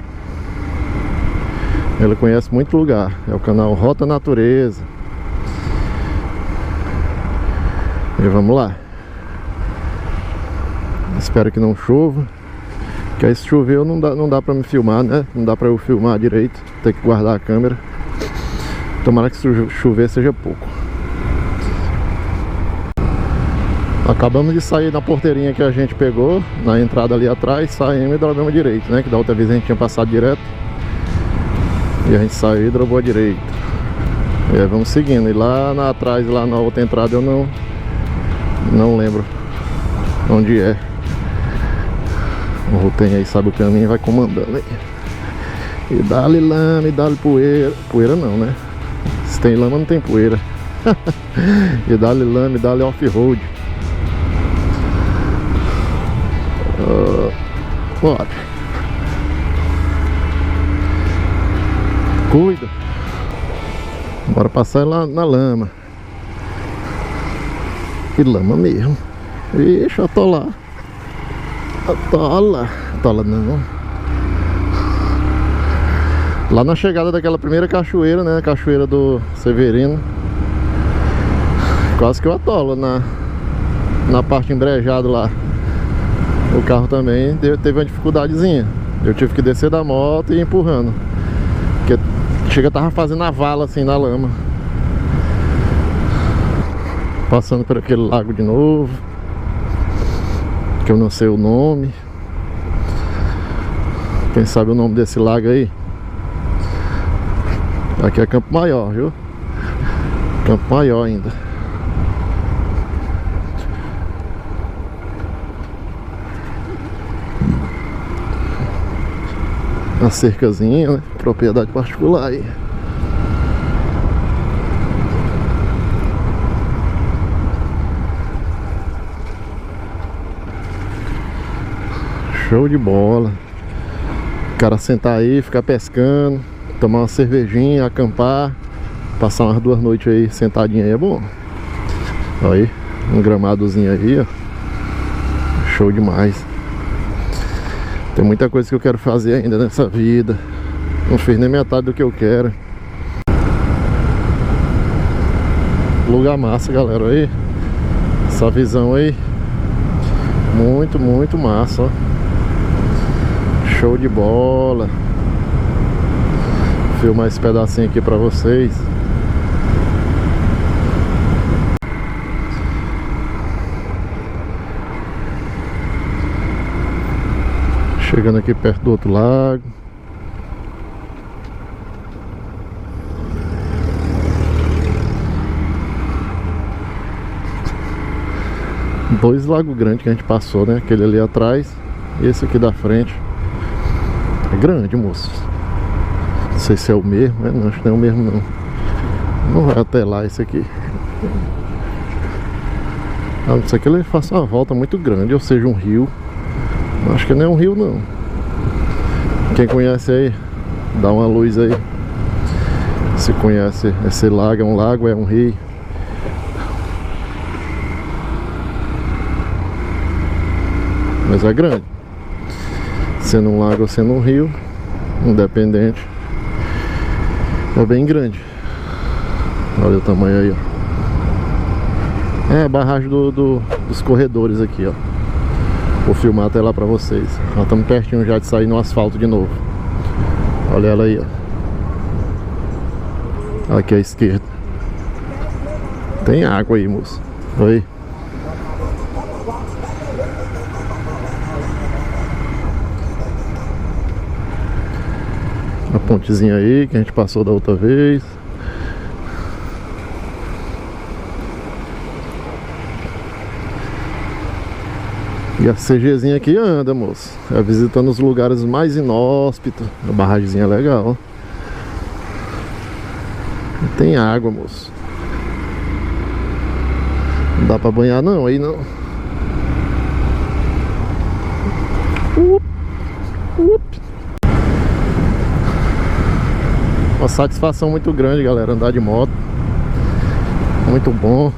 Ele conhece muito lugar. É o canal Rota Natureza. E vamos lá. Espero que não chova. Que aí se chover não dá pra me filmar, né? Não dá pra eu filmar direito. Tem que guardar a câmera. Tomara que se chover seja pouco. Acabamos de sair da porteirinha que a gente pegou, na entrada ali atrás. Saímos e dobramos direito, né? Que da outra vez a gente tinha passado direto. E a gente saiu e dobrou a direita. E aí vamos seguindo. E lá atrás, lá na outra entrada eu não lembro onde é. O Rutênio aí sabe o caminho e vai comandando aí. E dá-lhe lama e dá-lhe poeira. Poeira não, né? Se tem lama não tem poeira. E dá-lhe lama e dá-lhe off-road. Bora. Cuida. Bora passar lá na lama. E lama mesmo. Ixi, atolar. Atola não. Lá na chegada daquela primeira cachoeira, né? Cachoeira do Severino. Quase que eu atolo na parte embrejada lá. O carro também teve uma dificuldadezinha. Eu tive que descer da moto e ir empurrando. Porque chega, tava fazendo a vala assim na lama. Passando por aquele lago de novo, que eu não sei o nome. Quem sabe o nome desse lago aí? Aqui é Campo Maior, viu? Campo Maior ainda. Uma cercazinha, né? Propriedade particular aí. Show de bola. O cara sentar aí, ficar pescando, tomar uma cervejinha, acampar, passar umas 2 noites aí sentadinho aí é bom. Olha aí, um gramadozinho aí, ó. Show demais. Tem muita coisa que eu quero fazer ainda nessa vida. Não fiz nem metade do que eu quero. Lugar massa, galera, aí. Essa visão aí. Muito, muito massa, ó. Show de bola. Vou filmar esse pedacinho aqui pra vocês. Chegando aqui perto do outro lago. Dois lagos grandes que a gente passou, né? Aquele ali atrás e esse aqui da frente. É grande, moço. Não sei se é o mesmo, né? Não, acho que não é o mesmo não. Não vai até lá esse aqui. A não ser que ele faça uma volta muito grande, ou seja, um rio. Acho que não é um rio não. Quem conhece aí, dá uma luz aí. Se conhece esse lago, é um rio. mas é grande. Sendo um lago ou sendo um rio, independente, é bem grande. Olha o tamanho aí, ó. É a barragem dos corredores aqui, ó. Vou filmar até lá pra vocês. Nós estamos pertinho já de sair no asfalto de novo. Olha ela aí, ó. Aqui à esquerda. Tem água aí, moço. Oi. A pontezinha aí que a gente passou da outra vez. E a CGzinha aqui anda, moço. É visitando os lugares mais inóspitos. A barragemzinha é legal, ó. Tem água, moço. Não dá pra banhar não, aí não. Uma satisfação muito grande, galera, andar de moto. Muito bom.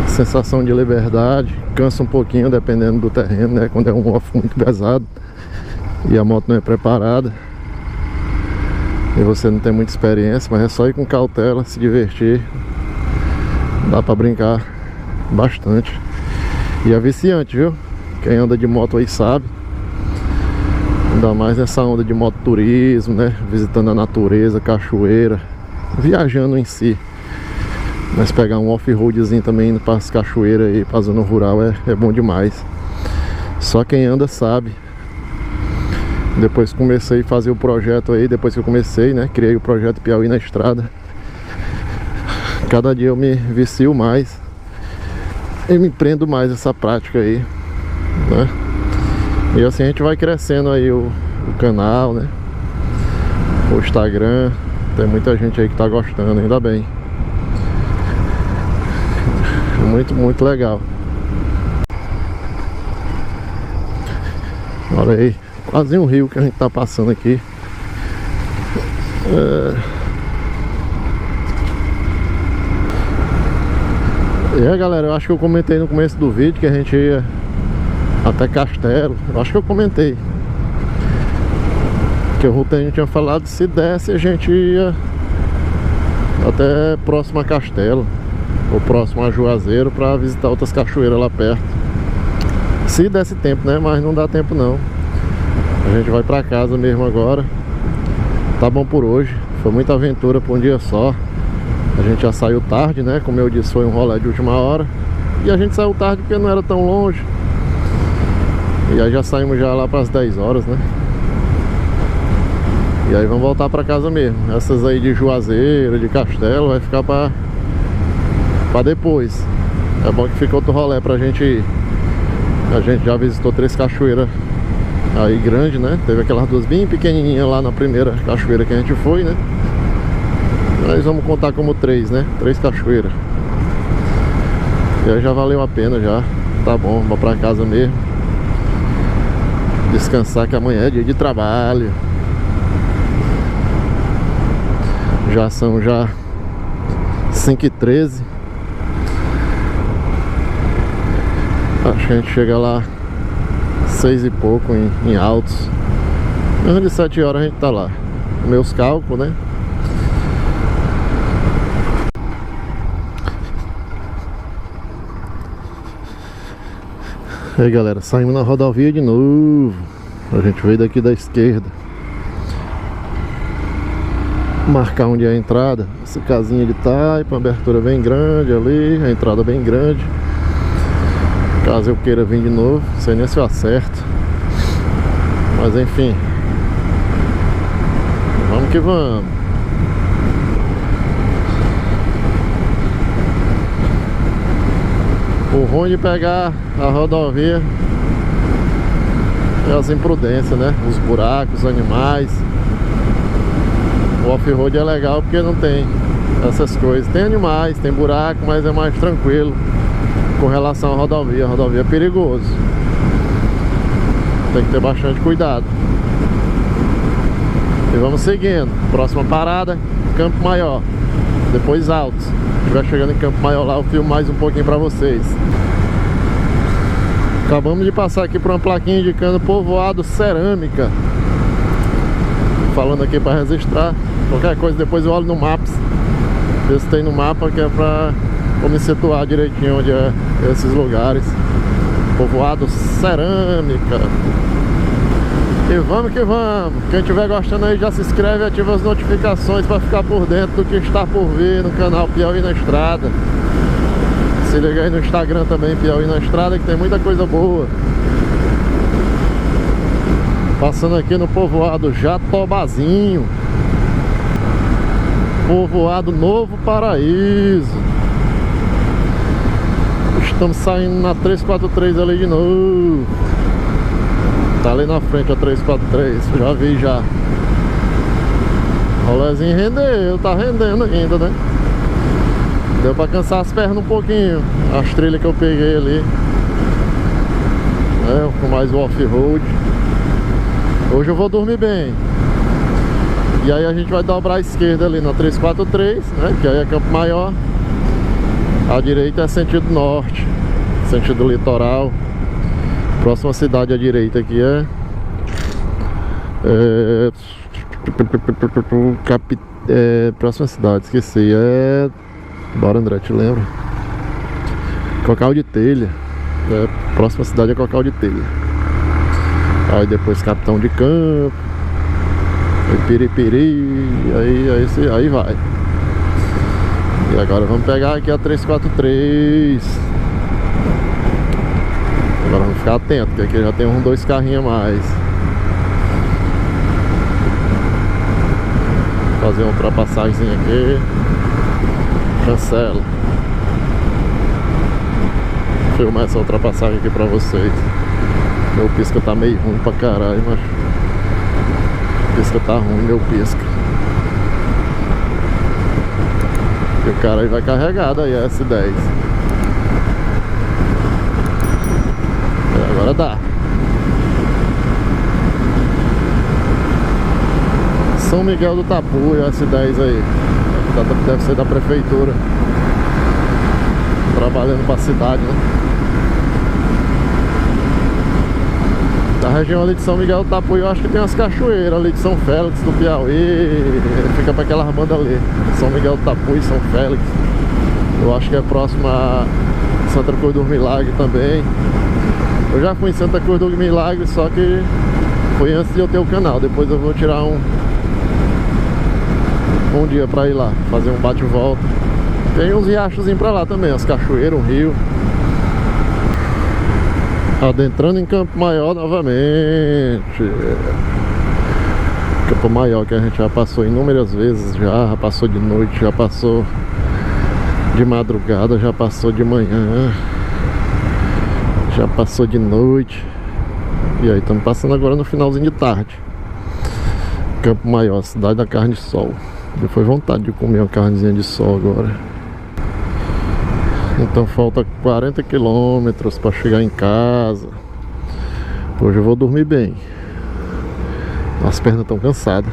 Sensação de liberdade. Cansa um pouquinho dependendo do terreno, né? Quando é um off muito pesado e a moto não é preparada e você não tem muita experiência, mas é só ir com cautela, se divertir. Dá pra brincar bastante. E é viciante, viu? Quem anda de moto aí sabe. Ainda mais nessa onda de mototurismo, né? Visitando a natureza, cachoeira, viajando em si. Mas pegar um off-roadzinho também indo para as cachoeiras e para a zona rural é bom demais. Só quem anda sabe. Depois comecei a fazer o projeto aí, depois que eu comecei, né? Criei o projeto Piauí na Estrada. Cada dia eu me vicio mais e me prendo mais essa prática aí, né? E assim a gente vai crescendo aí o canal, né? O Instagram. Tem muita gente aí que tá gostando, ainda bem. Muito, muito legal. Olha aí, quase um rio que a gente tá passando aqui. E aí, galera, eu acho que eu comentei no começo do vídeo que a gente ia até Castelo. Eu acho que eu comentei que o Rutenho tinha falado que se desse a gente ia até próximo a Castelo ou próximo a Juazeiro para visitar outras cachoeiras lá perto. Se desse tempo, né? Mas não dá tempo não. A gente vai pra casa mesmo agora. Tá bom por hoje. Foi muita aventura por um dia só. A gente já saiu tarde, né? Como eu disse, foi um rolê de última hora. E a gente saiu tarde porque não era tão longe. E aí já saímos já lá pras 10 horas, né? E aí vamos voltar pra casa mesmo. Essas aí de Juazeiro, de Castelo, vai ficar pra depois. É bom que fica outro rolê pra gente ir. A gente já visitou 3 cachoeiras aí grande, né? Teve aquelas 2 bem pequenininhas lá na primeira cachoeira que a gente foi, né? Nós vamos contar como 3, né? 3 cachoeiras. E aí já valeu a pena já. Tá bom, vamos pra casa mesmo. Descansar que amanhã é dia de trabalho. Já são 5h13. Acho que a gente chega lá 6 e pouco em Altos. Menos de 7 horas a gente tá lá. Meus cálculos, né? E aí, galera, saímos na rodovia de novo. A gente veio daqui da esquerda. Marcar onde é a entrada. Essa casinha de taipa, abertura bem grande ali, a entrada bem grande. Caso eu queira vir de novo, não sei nem se eu acerto. Mas enfim, vamos que vamos. O ruim de pegar a rodovia é as imprudências, né? Os buracos, os animais. O off-road é legal porque não tem essas coisas. Tem animais, tem buraco, mas é mais tranquilo com relação à rodovia. A rodovia é perigoso. Tem que ter bastante cuidado. E vamos seguindo. Próxima parada, Campo Maior. Depois Altos. Se estiver chegando em Campo Maior lá, eu filmo mais um pouquinho pra vocês. Acabamos de passar aqui por uma plaquinha indicando povoado Cerâmica. Falando aqui para registrar. Qualquer coisa depois eu olho no Maps. Ver se tem no mapa, que é pra me situar direitinho onde é esses lugares. Povoado Cerâmica. E vamos que vamos. Quem estiver gostando aí já se inscreve e ativa as notificações para ficar por dentro do que está por vir no canal Piauí na Estrada. Se liga aí no Instagram também, Piauí na Estrada, que tem muita coisa boa. Passando aqui no povoado Jatobazinho. Povoado Novo Paraíso. Estamos saindo na 343 ali de novo. Tá ali na frente a 343, já vi já. O rolezinho rendeu, tá rendendo ainda, né? Deu pra cansar as pernas um pouquinho. As trilhas que eu peguei ali, né? Com mais o off-road. Hoje eu vou dormir bem. E aí a gente vai dobrar à esquerda ali na 343, né? Que aí é Campo Maior. A direita é sentido norte, sentido litoral. Próxima cidade à direita aqui próxima cidade, esqueci. Bora, André, te lembra? Cocal de Telha. Próxima cidade é Cocal de Telha. Aí depois Capitão de Campo. Aí Piripiri. Aí vai. E agora vamos pegar aqui a 343. Agora vamos ficar atento, porque aqui já tem uns 2 carrinhos a mais. Fazer uma ultrapassagem aqui. Cancela. Vou filmar essa ultrapassagem aqui pra vocês. Meu pisca tá meio ruim pra caralho, mas o pisca tá ruim, meu pisca. E o cara aí vai carregado aí, a S10. Agora dá. São Miguel do Tapuio, S10 aí. Deve ser da prefeitura. Trabalhando pra cidade, né? Da região ali de São Miguel do Tapuio, eu acho que tem umas cachoeiras ali de São Félix do Piauí. Fica pra aquela banda ali. São Miguel do Tapuio, São Félix. Eu acho que é próximo a Santa Cruz do Milagre também. Eu já fui em Santa Cruz do Milagre, só que foi antes de eu ter o canal. Depois eu vou tirar um dia pra ir lá, fazer um bate-volta. Tem uns riachozinhos pra lá também, as cachoeiras, um rio. Adentrando em Campo Maior novamente. Campo Maior que a gente já passou inúmeras vezes, já passou de noite, já passou de madrugada, já passou de manhã, já passou de noite. E aí estamos passando agora no finalzinho de tarde. Campo Maior, cidade da carne de sol. Deu foi vontade de comer uma carnezinha de sol agora. Então falta 40 quilômetros para chegar em casa. Hoje eu vou dormir bem. As pernas estão cansadas.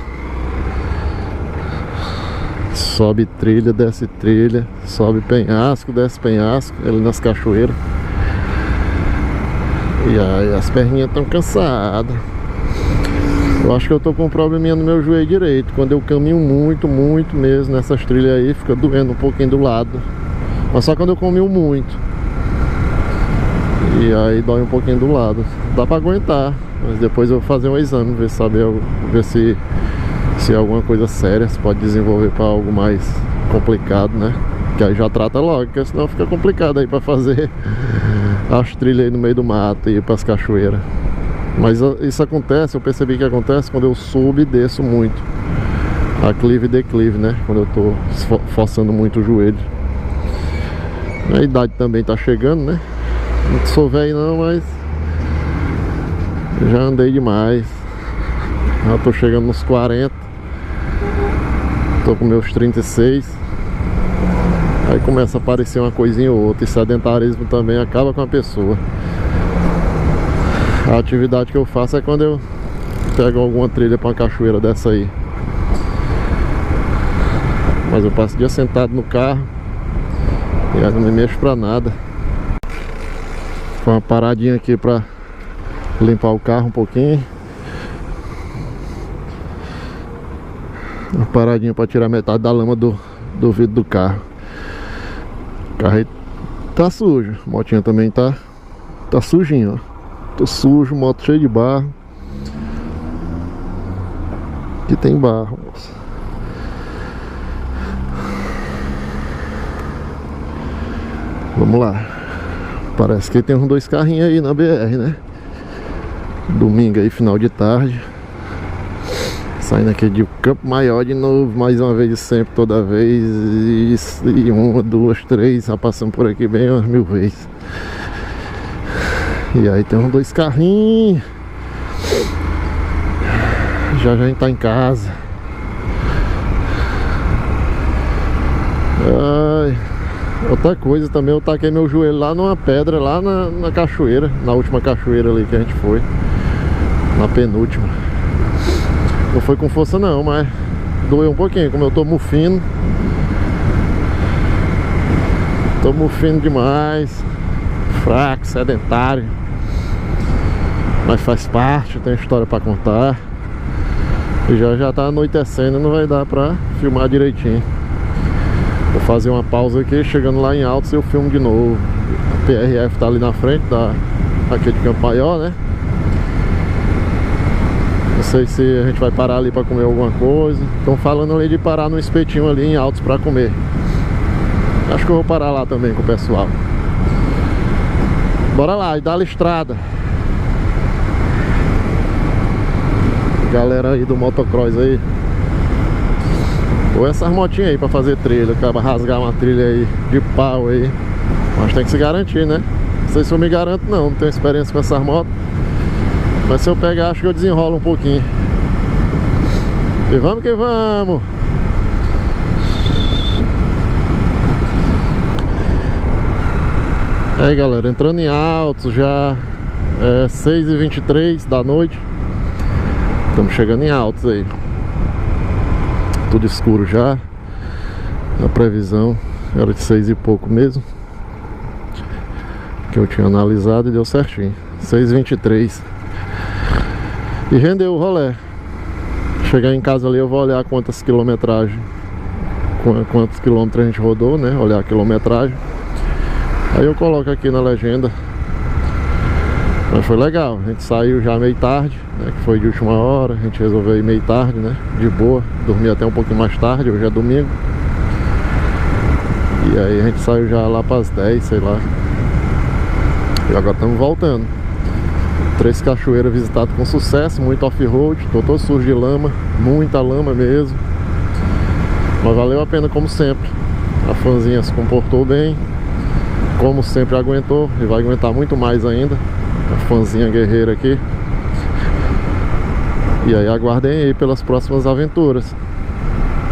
Sobe trilha, desce trilha. Sobe penhasco, desce penhasco. Ali nas cachoeiras. E aí as perninhas estão cansadas. Eu acho que eu tô com um probleminha no meu joelho direito. Quando eu caminho muito mesmo nessas trilhas aí, fica doendo um pouquinho do lado. Mas só quando eu caminho muito. E aí dói um pouquinho do lado. Dá pra aguentar, mas depois eu vou fazer um exame, ver se é alguma coisa séria, se pode desenvolver pra algo mais complicado, né? Que aí já trata logo, porque senão fica complicado aí pra fazer as trilhas aí no meio do mato e ir pras cachoeiras. Mas isso acontece, eu percebi que acontece quando eu subo e desço muito. Aclive e declive, né? Quando eu tô forçando muito o joelho. A idade também tá chegando, né? Não sou velho não, mas já andei demais. Já tô chegando nos 40. Tô com meus 36. Aí começa a aparecer uma coisinha ou outra. E sedentarismo também acaba com a pessoa. A atividade que eu faço é quando eu pego alguma trilha pra uma cachoeira dessa aí. Mas eu passo o dia sentado no carro e aí não me mexo pra nada. Foi uma paradinha aqui pra limpar o carro um pouquinho. Uma paradinha pra tirar metade da lama do vidro do carro. O carro aí tá sujo. A motinha também tá sujinho, ó. Tô sujo, moto cheia de barro. Aqui tem barro, moça. Vamos lá. Parece que tem uns 2 carrinhos aí na BR, né? Domingo aí, final de tarde. Saindo aqui de Campo Maior de novo, mais uma vez de sempre, toda vez. E 1, 2, 3, já passando por aqui bem umas 1000 vezes. E aí tem uns 2 carrinhos. Já a gente tá em casa. Ai. Outra coisa também, eu taquei meu joelho lá numa pedra, lá na cachoeira. Na última cachoeira ali que a gente foi. Na penúltima. Não foi com força não, mas doeu um pouquinho. Como eu tô mufino. Tô mufino demais. Fraco, sedentário. Mas faz parte, tem história pra contar. E já tá anoitecendo, não vai dar pra filmar direitinho. Vou fazer uma pausa aqui, chegando lá em Altos eu filmo de novo. A PRF tá ali na frente, aqui de Campo Maior, né? Não sei se a gente vai parar ali pra comer alguma coisa. Estão falando ali de parar no espetinho ali em Altos pra comer. Acho que eu vou parar lá também com o pessoal. Bora lá, e dá-lhe estrada. Galera aí do motocross aí. Ou essas motinhas aí pra fazer trilha. Acaba rasgar uma trilha aí de pau aí. Mas tem que se garantir, né? Não sei se eu me garanto não tenho experiência com essas motos. Mas se eu pegar, acho que eu desenrolo um pouquinho. E vamos que vamos. Aí galera, entrando em Altos, já é 6h23 da noite. Estamos chegando em Altos aí. Tudo escuro já. A previsão era de 6 e pouco mesmo, que eu tinha analisado e deu certinho. 6h23. E rendeu o rolê. Chegar em casa ali eu vou olhar quantas quilometragem, quantos quilômetros a gente rodou, né? Olhar a quilometragem. Aí eu coloco aqui na legenda. Mas foi legal, a gente saiu já meio tarde, né, que foi de última hora. A gente resolveu ir meio tarde, né, de boa. Dormi até um pouquinho mais tarde, hoje é domingo. E aí a gente saiu já lá para as 10, sei lá. E agora estamos voltando. 3 cachoeiras visitadas com sucesso, muito off-road. Tô todo sujo de lama, muita lama mesmo. Mas valeu a pena como sempre. A fãzinha se comportou bem, como sempre aguentou, e vai aguentar muito mais ainda. A fãzinha guerreira aqui. E aí aguardem aí pelas próximas aventuras.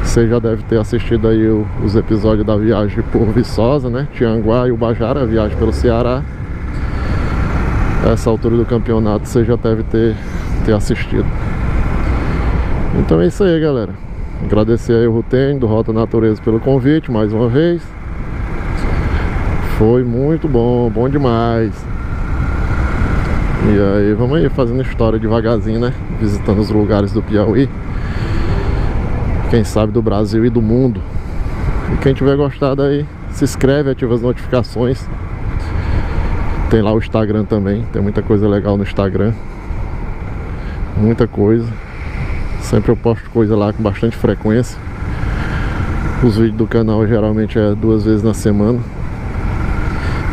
Você já deve ter assistido aí os episódios da viagem por Viçosa, né? Tianguá e Ubajara, a viagem pelo Ceará. Essa altura do campeonato você já deve ter assistido. Então é isso aí, galera. Agradecer aí o Rutênio do Rota Natureza pelo convite mais uma vez. Foi muito bom, bom demais. E aí vamos aí fazendo história devagarzinho, né? Visitando os lugares do Piauí, quem sabe do Brasil e do mundo. E quem tiver gostado aí, se inscreve, ativa as notificações. Tem lá o Instagram também, tem muita coisa legal no Instagram. Muita coisa. Sempre eu posto coisa lá com bastante frequência. Os vídeos do canal geralmente é 2 vezes na semana.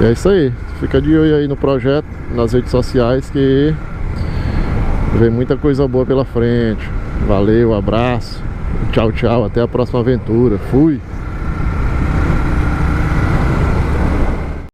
E é isso aí. Fica de olho aí no projeto, nas redes sociais, que vem muita coisa boa pela frente. Valeu, abraço. Tchau, tchau. Até a próxima aventura. Fui!